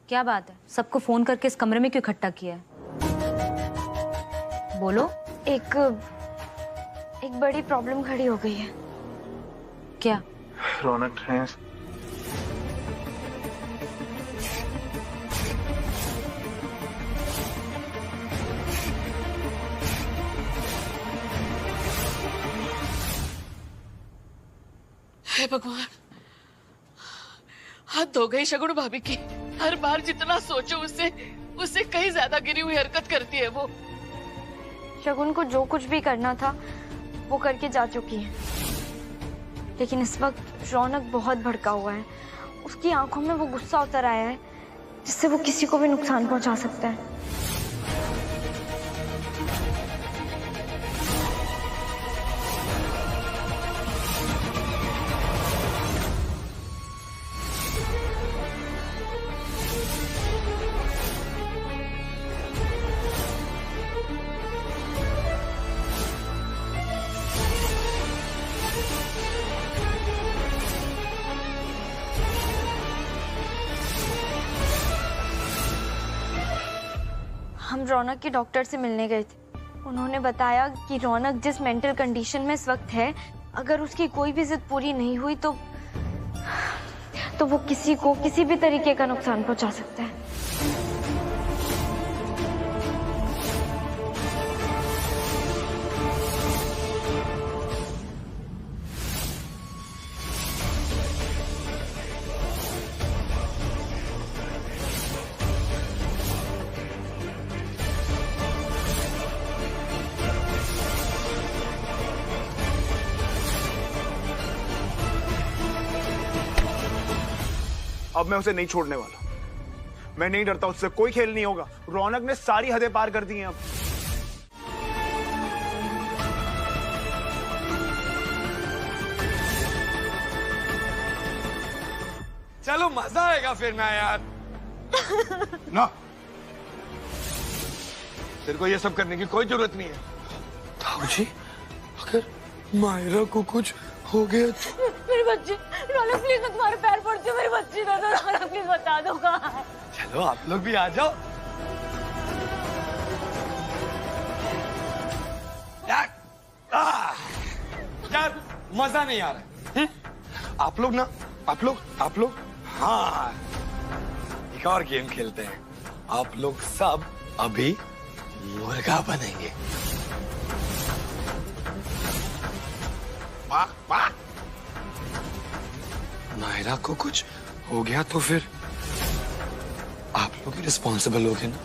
क्या बात है, सबको फोन करके इस कमरे में क्यों इकट्ठा किया है? बोलो। एक बड़ी प्रॉब्लम खड़ी हो गई है। क्या? रौनक है। हे भगवान, हाथ धो गई शगुन भाभी की। हर बार जितना सोचो उससे कहीं ज्यादा गिरी हुई हरकत करती है वो। शगुन को जो कुछ भी करना था वो करके जा चुकी है, लेकिन इस वक्त रौनक बहुत भड़का हुआ है। उसकी आंखों में वो गुस्सा उतर आया है जिससे वो किसी को भी नुकसान पहुंचा सकता है। हम रौनक के डॉक्टर से मिलने गए थे। उन्होंने बताया कि रौनक जिस मेंटल कंडीशन में इस वक्त है, अगर उसकी कोई भी जिद पूरी नहीं हुई तो वो किसी को किसी भी तरीके का नुकसान पहुंचा सकता है। अब मैं उसे नहीं छोड़ने वाला। मैं नहीं डरता, उससे कोई खेल नहीं होगा। रौनक ने सारी हदें पार कर दी हैं अब। चलो मजा आएगा फिर ना यार। ना, तेरे को ये सब करने की कोई जरूरत नहीं है। ताऊ जी, अगर मायरा को कुछ हो गया तो? मेरी बच्ची, रौनक प्लीज, मैं तुम्हारे पैर पड़ती हूँ। मेरी बच्ची ना तो, रौनक प्लीज बता दो कहाँ है। चलो आप लोग भी आ जाओ। यार मजा नहीं आ रहा है। आप लोग हाँ, एक और गेम खेलते हैं। आप लोग सब अभी मुर्गा बनेंगे। मायरा को कुछ हो गया तो फिर आप लोग ही रिस्पॉन्सिबल होगे ना।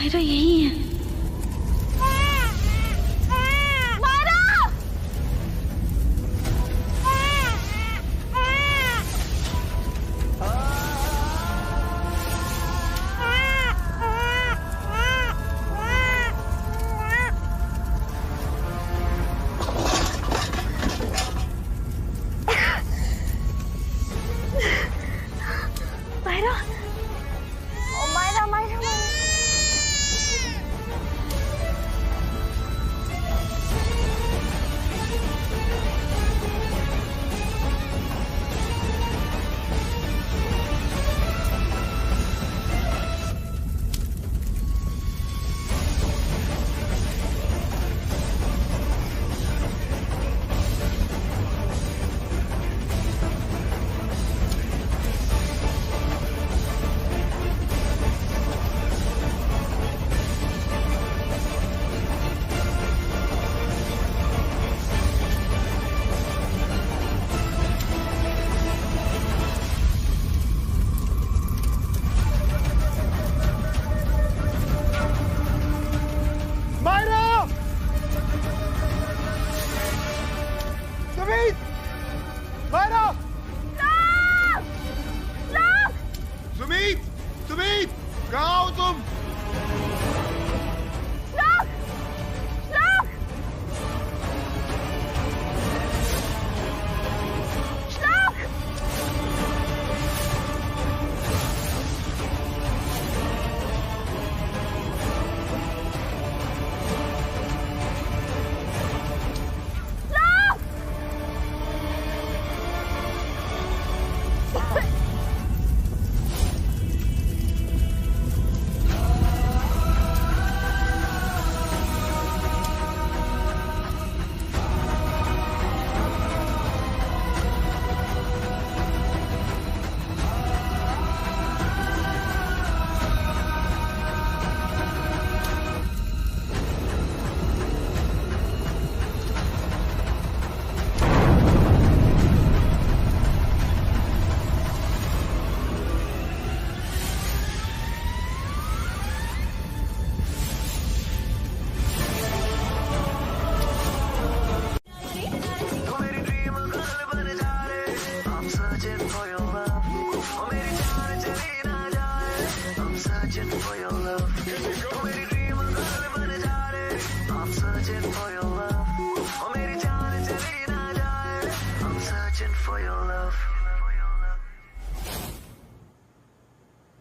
मायरा यही है।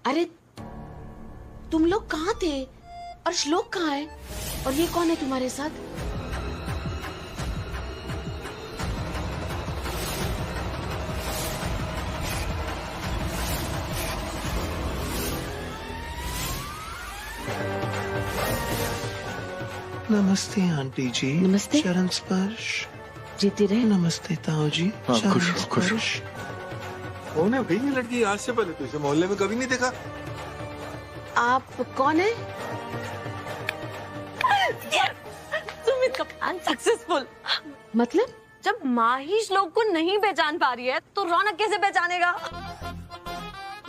अरे तुम लोग कहाँ थे और श्लोक कहाँ है और ये कौन है तुम्हारे साथ? नमस्ते आंटी जी। नमस्ते। चरण स्पर्श। जीती रहे। नमस्ते ताऊ जी। हाँ, खुश रहो, खुश रहो। स्पर्श। कौन है भाई ये लड़की? आज से पहले तो इसे मोहल्ले में कभी नहीं देखा। आप कौन है? सुमित का प्लान सक्सेसफुल। मतलब जब माँ ही श्लोक को नहीं पहचान पा रही है तो रौनक कैसे पहचानेगा?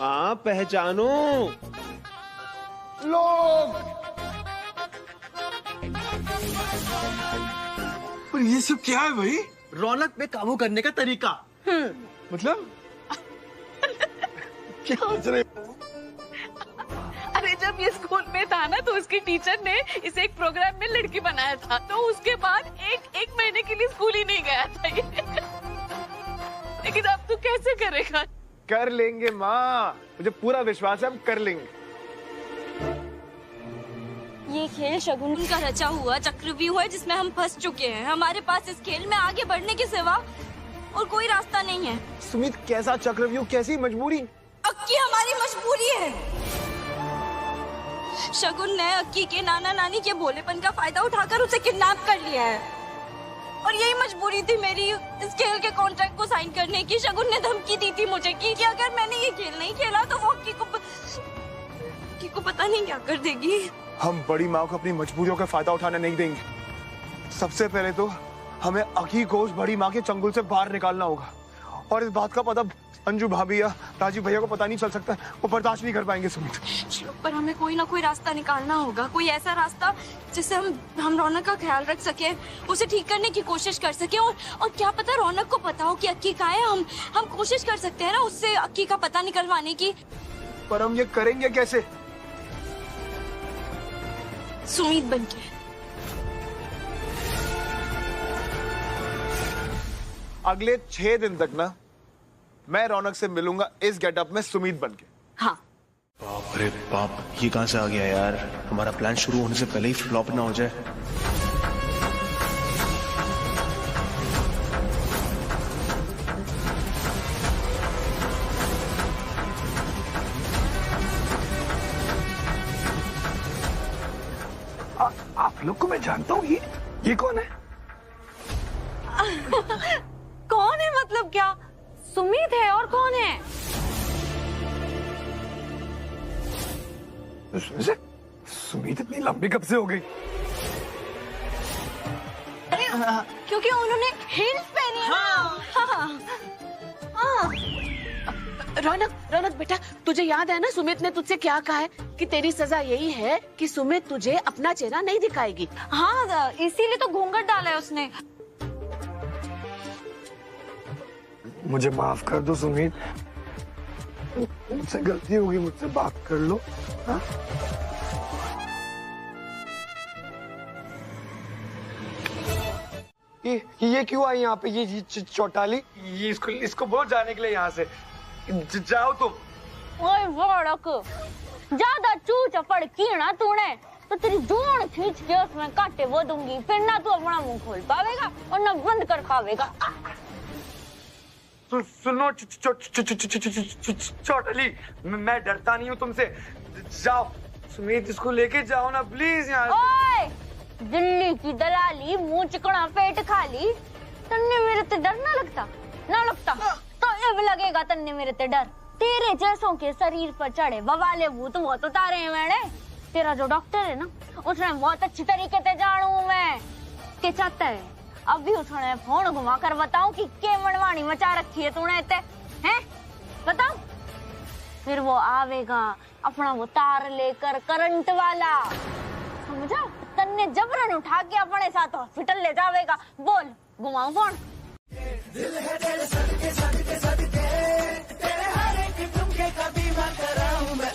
माँ पहचानो। लोग पर ये सब क्या है भाई? रौनक पे काबू करने का तरीका। मतलब क्या सोच रहे? अरे जब ये स्कूल में था ना तो उसकी टीचर ने इसे एक प्रोग्राम में लड़की बनाया था, तो उसके बाद एक महीने के लिए स्कूल ही नहीं गया था ये। लेकिन अब तू कैसे करेगा? कर लेंगे माँ, मुझे पूरा विश्वास है हम कर लेंगे। ये खेल शगुन का रचा हुआ चक्रव्यूह है जिसमें हम फंस चुके हैं। हमारे पास इस खेल में आगे बढ़ने के सिवा और कोई रास्ता नहीं है। सुमित कैसा चक्रव्यूह, कैसी मजबूरी? अक्की हमारी मजबूरी है। शगुन ने अक्की के नाना नानी के भोलेपन का फायदा उठाकर उसे किडनैप कर लिया है और यही मजबूरी थी मेरी इस खेल के कॉन्ट्रैक्ट को साइन करने की। शगुन ने धमकी दी थी मुझे कि अगर मैंने ये खेल नहीं खेला तो वो अक्की को पता नहीं क्या कर देगी। हम बड़ी माँ को अपनी मजबूरियों का फायदा उठाने नहीं देंगे। सबसे पहले तो हमें अकी को उस बड़ी माँ के चंगुल से बाहर निकालना होगा और इस बात का पता अंजू भाभी या राजीव भैया को पता नहीं चल सकता, वो बर्दाश्त नहीं कर पाएंगे सुमित। पर हमें कोई ना कोई रास्ता निकालना होगा, कोई ऐसा रास्ता जिससे हम रौनक का ख्याल रख सके, उसे ठीक करने की कोशिश कर सके। और क्या पता रौनक को पता हो कि अक्की कहाँ है। हम कोशिश कर सकते हैं ना उससे अक्की का पता निकलवाने की। पर हम ये करेंगे कैसे? सुमित बनके। अगले 6 दिन तक ना मैं रौनक से मिलूंगा इस गेटअप में सुमित बनके। हाँ। बाप रे बाप, ये कहां से आ गया यार? हमारा प्लान शुरू होने से पहले ही फ्लॉप ना हो जाए। आप लोग को मैं जानता हूँ, ये कौन है? कौन है मतलब क्या? सुमित है, और कौन है? सुमित इतनी लंबी कब से हो गई? क्योंकि उन्होंने हील्स पहनी है। हाँ। रौनक बेटा, तुझे याद है ना सुमित ने तुझसे क्या कहा है कि तेरी सजा यही है कि सुमित तुझे अपना चेहरा नहीं दिखाएगी। हाँ, इसीलिए तो घूंघट डाला है उसने। मुझे माफ कर दो सुमित, मुझसे गलती होगी, मुझसे बात कर लो। हाँ? ये क्यों आई यहाँ पे? ये चौटाली, ये इसको बोलो जाने के लिए यहाँ से। जाओ तुम। ओए वड़क, ज्यादा चू चपड़ की ना तूने तो तेरी जोड़ खींच के उसमें कांटे वो दूंगी, फिर ना तू अपना मुंह खोल पावेगा और ना बंद कर खावेगा। सुनो चौटाली, मैं डरता नहीं हूँ तुमसे। जाओ सुमित, इसको लेके जाओ ना प्लीज यहाँ। ओए दिल्ली की दलाली, मुंह चिकना पेट खाली, तन्ने मेरे ते डर ना लगता? ना लगता तो अब लगेगा तन्ने मेरे ते डर। तेरे जैसों के शरीर पर चढ़े बवाले भूत बहुत उतारे हैं मैंने। तेरा जो डॉक्टर है ना, उसने बहुत अच्छी तरीके से जानू मैं के चाहता है। अभी उसने फोन घुमा कर बताऊं कि के मनवाणी मचा रखी है तूने इतने, हैं? बताओ। फिर वो आवेगा अपना वो तार लेकर, करंट वाला, समझा? तन्ने जबरन उठा के अपने साथ हॉस्पिटल ले जावेगा। बोल घुमाऊं फोन? दिल है तेरे सदके सदके सदके, तेरे हर एक ठुमके का बीमा कराऊं मैं।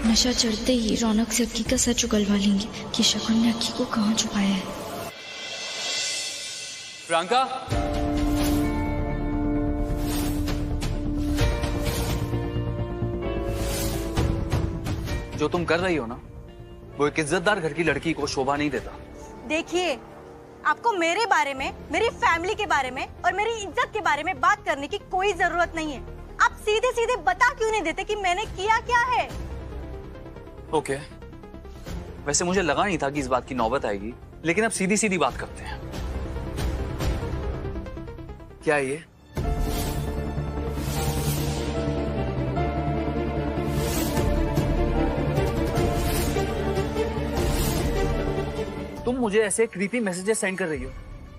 नशा चढ़ते ही रौनक से अक्की का सच उगलवा लेंगे कि शकुन ने अक्की को कहाँ छुपाया है। प्रियंका, जो तुम कर रही हो ना, वो एक इज्जतदार घर की लड़की को शोभा नहीं देता। देखिए, आपको मेरे बारे में, मेरी फैमिली के बारे में और मेरी इज्जत के बारे में बात करने की कोई जरूरत नहीं है। आप सीधे सीधे बता क्यों नहीं देते कि मैंने किया क्या है? ओके, वैसे मुझे लगा नहीं था कि इस बात की नौबत आएगी, लेकिन अब सीधी सीधी बात करते हैं। क्या ये? तुम मुझे ऐसे क्रीपी मैसेजेस सेंड कर रही हो?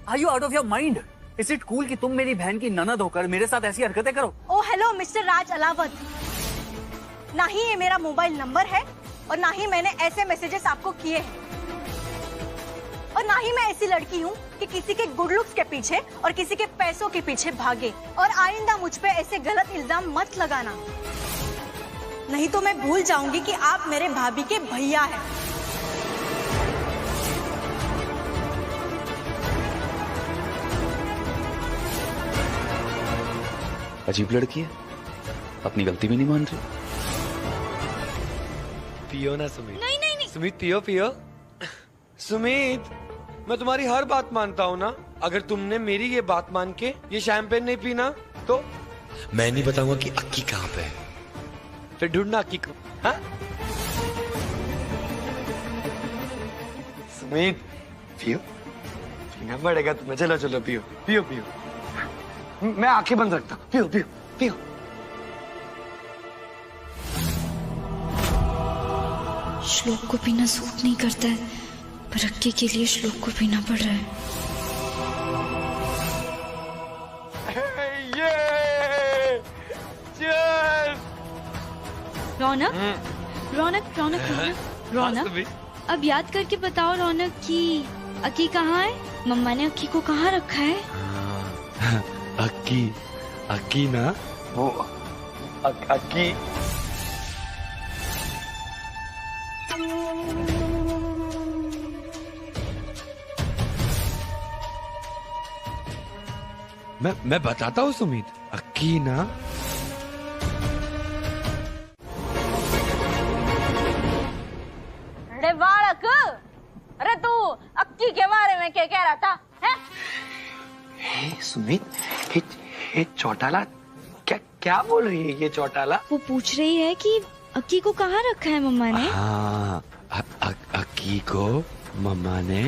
Are you out of your mind? Is it cool कि तुम मेरी बहन की ननद होकर मेरे साथ ऐसी हरकतें करो? ओ हेलो मिस्टर राज अलावत, ना ही ये मेरा मोबाइल नंबर है और ना ही मैंने ऐसे मैसेजेस आपको किए हैं, और ना ही मैं ऐसी लड़की हूँ कि किसी के गुड लुक्स के पीछे और किसी के पैसों के पीछे भागे। और आइंदा मुझ पे ऐसे गलत इल्जाम मत लगाना, नहीं तो मैं भूल जाऊंगी कि आप मेरे भाभी के भैया हैं। अजीब लड़की है, अपनी गलती भी नहीं मान रही। पियो ना सुमित। नहीं नहीं नहीं सुमित, पियो पियो। सुमित, मैं तुम्हारी हर बात मानता हूँ ना। अगर तुमने मेरी ये बात मान के ये शैंपेन नहीं पीना तो मैं नहीं बताऊंगा कि अक्की कहाँ पे है। फिर ढूंढना अक्की को। हाँ? सुमित, पियो, पीना पड़ेगा तुम्हें। चलो चलो पियो पियो पियो। मैं आंखें बंद रखता हूँ। पियो पियो पियो। श्लोक को पीना सूट नहीं करता है, पर अक्की के लिए श्लोक को पीना पड़ रहा है। रौनक रौनक रौनक रौनक रौनक, अब याद करके बताओ रौनक कि अक्की कहाँ है? मम्मा ने अक्की को कहाँ रखा है? अक्की ना, वो अक्की मैं बताता हूँ सुमित, अक्की ना। अरे बालक, अरे तू अक्की के बारे में क्या कह रहा था? सुमित, ये चौटाला क्या क्या बोल रही है ये चौटाला? वो पूछ रही है कि अक्की को कहाँ रखा है मम्मा ने? हाँ, अक्की को मम्मा ने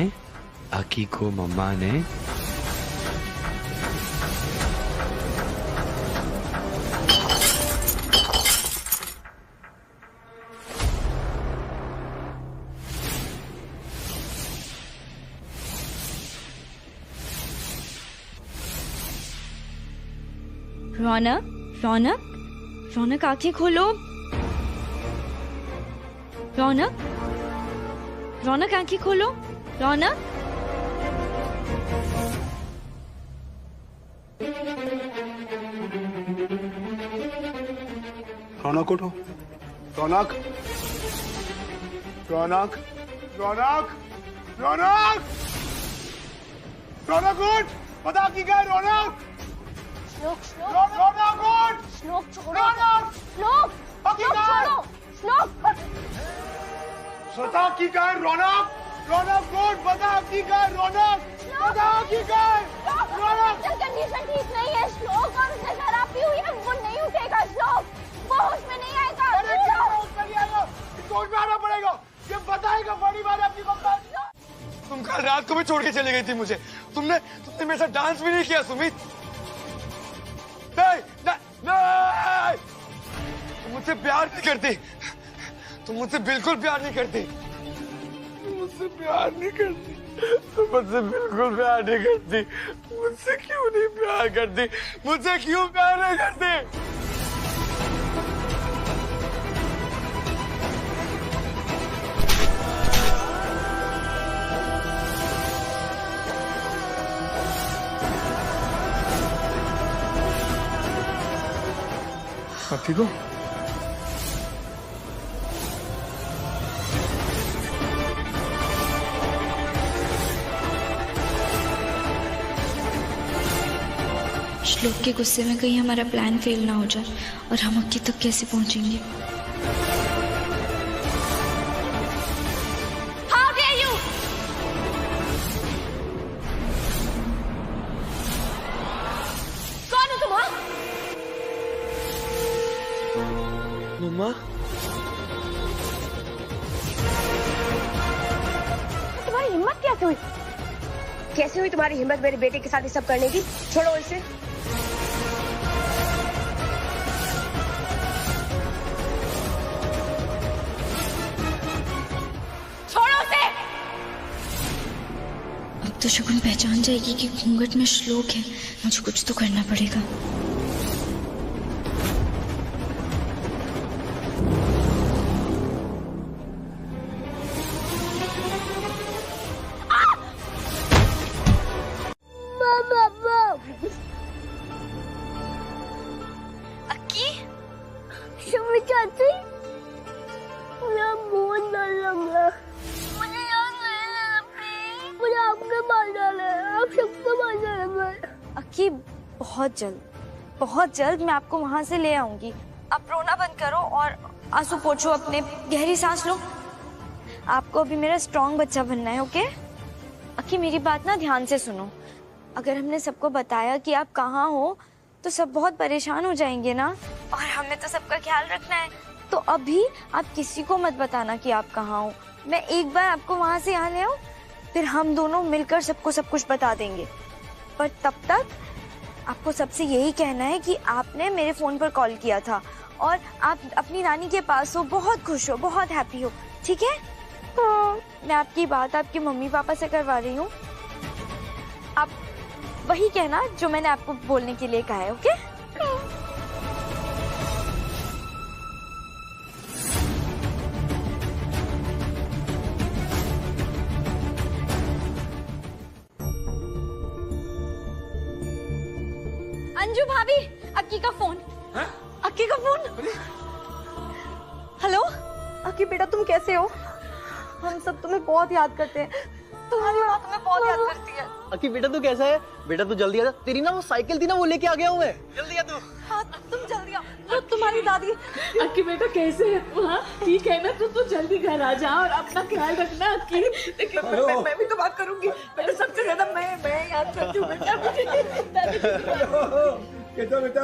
रौनक रौनक रौनक, आंखें खोलो। रौनक रौनक, आंखें खोलो। रौनक रौनक उठो। रौनक रौनक रौनक रौनक रौनक उठ, पता की क्या? रौनक रौनक उठ। श्लोक छोड़ो, श्लोक छोड़ो, श्लोक स्वतः की क्या? रौनक रौनक उठ, पता की क्या? रौनक पता की क्या? रौनक कंडीशन ठीक नहीं है श्लोक, और उसे शराब पी हुई है, वो नहीं उठेगा श्लोक, वो होश में नहीं आएगा। सोच में आना पड़ेगा, ये बताएगा बड़ी बात अपनी बकवास। तुम कल रात को भी छोड़ के चली गई थी मुझे, तुमने मेरे साथ डांस भी नहीं किया सुमित। नहीं, नहीं, नहीं। तुम मुझसे प्यार नहीं करती, तुम मुझसे बिल्कुल प्यार नहीं करती, मुझसे प्यार नहीं करती, तुम मुझसे बिल्कुल प्यार नहीं करती। मुझसे क्यों नहीं प्यार करती? मुझसे क्यों प्यार नहीं करती? आप ठीक हो? श्लोक के गुस्से में कहीं हमारा प्लान फेल ना हो जाए और हम अक्की तक कैसे पहुंचेंगे? How dare you? कौन हो तुम? मम्मा, तुम्हारी हिम्मत कैसे हुई? कैसे हुई तुम्हारी हिम्मत मेरे बेटे के साथ ये सब करने की? छोड़ो इसे। छोड़ो उसे। अब तो शगुन पहचान जाएगी कि घूंघट में श्लोक है, मुझे कुछ तो करना पड़ेगा। अक्की, बहुत जल्द मैं आपको वहां से ले आऊंगी। आप रोना बंद करो और आंसू पोंछो अपने, गहरी सांस लो। आपको अभी मेरा स्ट्रॉन्ग बच्चा बनना है, ओके? अक्की, मेरी बात ना ध्यान से सुनो। अगर हमने सबको बताया कि आप कहाँ हो तो सब बहुत परेशान हो जाएंगे ना, और हमें तो सबका ख्याल रखना है। तो अभी आप किसी को मत बताना कि आप कहाँ हो। मैं एक बार आपको वहां से यहाँ ले आऊं, फिर हम दोनों मिलकर सबको सब कुछ बता देंगे। पर तब तक आपको सबसे यही कहना है कि आपने मेरे फोन पर कॉल किया था और आप अपनी नानी के पास हो, बहुत खुश हो, बहुत हैप्पी हो, ठीक है? मैं आपकी बात आपके मम्मी पापा से करवा रही हूँ। आप वही कहना जो मैंने आपको बोलने के लिए कहा है, ओके? मंजू भाभी, अक्की का फोन। अक्की का फोन। हेलो अक्की बेटा, तुम कैसे हो? हम सब तुम्हें बहुत याद करते हैं। तुम्हारी माँ तुम्हें बहुत याद करती है। अक्की बेटा तू कैसा है? बेटा तू जल्दी आ जा, तेरी ना वो साइकिल थी ना, वो लेके आ गया हूँ मैं। जल्दी आ तू। हाँ तुम जल्दी आओ। तो तुम्हारी दादी। अक्की बेटा कैसे है तू? हाँ ठीक है ना? तू जल्दी घर आ जा और अपना ख्याल रखना अक्की। देखिए मैं भी तो बात करूंगी, बेटा सबसे ज्यादा मैं याद करती हूँ बेटा कैसा बेटा?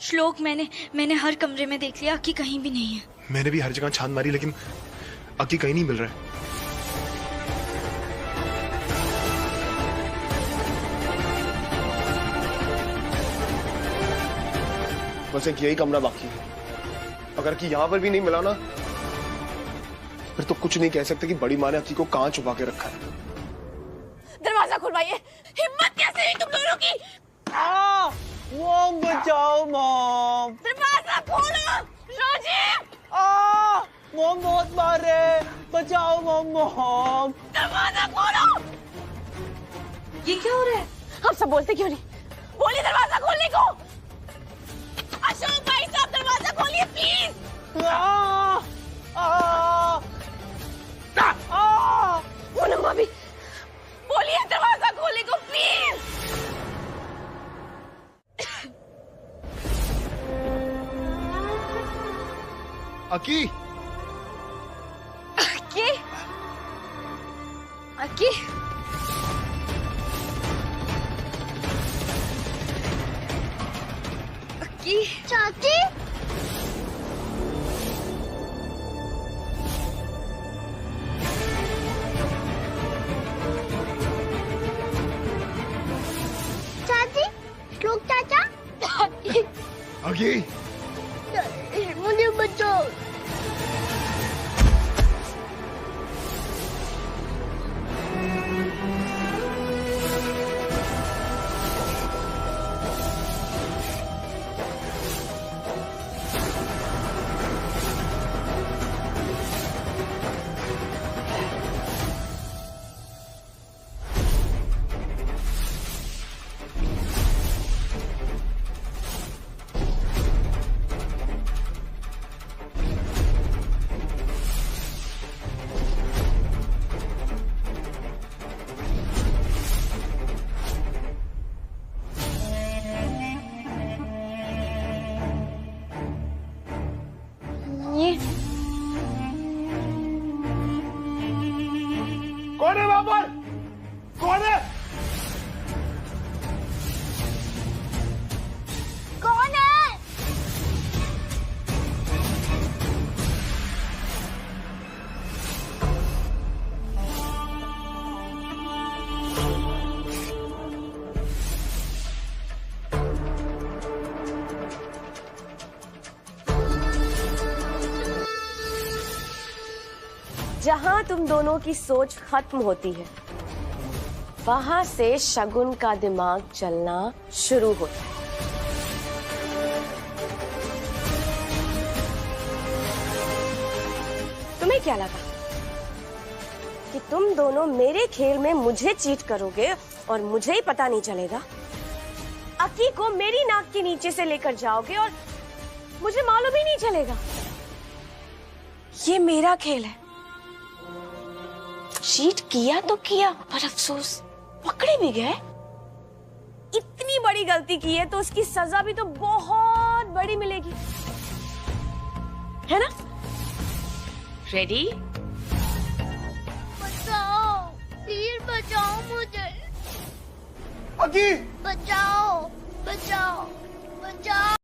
श्लोक, मैंने हर कमरे में देख लिया, अक्की कहीं भी नहीं है। मैंने भी हर जगह छान मारी, लेकिन अक्की कहीं नहीं मिल रहा है। बस एक यही कमरा बाकी है। अगर कि यहाँ पर भी नहीं मिला ना, फिर तो कुछ नहीं कह सकते कि बड़ी माँ ने अक्की को कहाँ छुपा के रखा है। दरवाजा खुलवाइए। हिम्मत कैसे है तुम दोनों की? मॉम बचाओ मॉम। दरवाजा खोलो राजीव। मॉम बहुत मार रहे हैं, बचाओ मॉम। मॉम दरवाजा खोलो। ये क्या हो रहा है? हम सब बोलते क्यों नहीं? बोलिए दरवाजा खोलने को। अशोक भाई साहब दरवाजा खोलिए प्लीज। पूनम भाभी बोलिए दरवाजा खोलने को प्लीज। अक्की, अक्की, अक्की, अक्की, चाची। चाची, श्लोक चाचा। अक्की, मुझे बचाओ। कौन है वहां पर? कौन है? कौन है? जहां तुम दोनों की सोच खत्म होती है, वहां से शगुन का दिमाग चलना शुरू होता है। तुम्हें क्या लगा कि तुम दोनों मेरे खेल में मुझे चीट करोगे और मुझे ही पता नहीं चलेगा? अक्की को मेरी नाक के नीचे से लेकर जाओगे और मुझे मालूम ही नहीं चलेगा? ये मेरा खेल है। चीट किया तो किया, पर अफसोस पकड़े भी गए। इतनी बड़ी गलती की है तो उसकी सजा भी तो बहुत बड़ी मिलेगी, है ना? रेडी? बचाओ, प्लीज बचाओ मुझे। अक्की, बचाओ, बचाओ, बचाओ।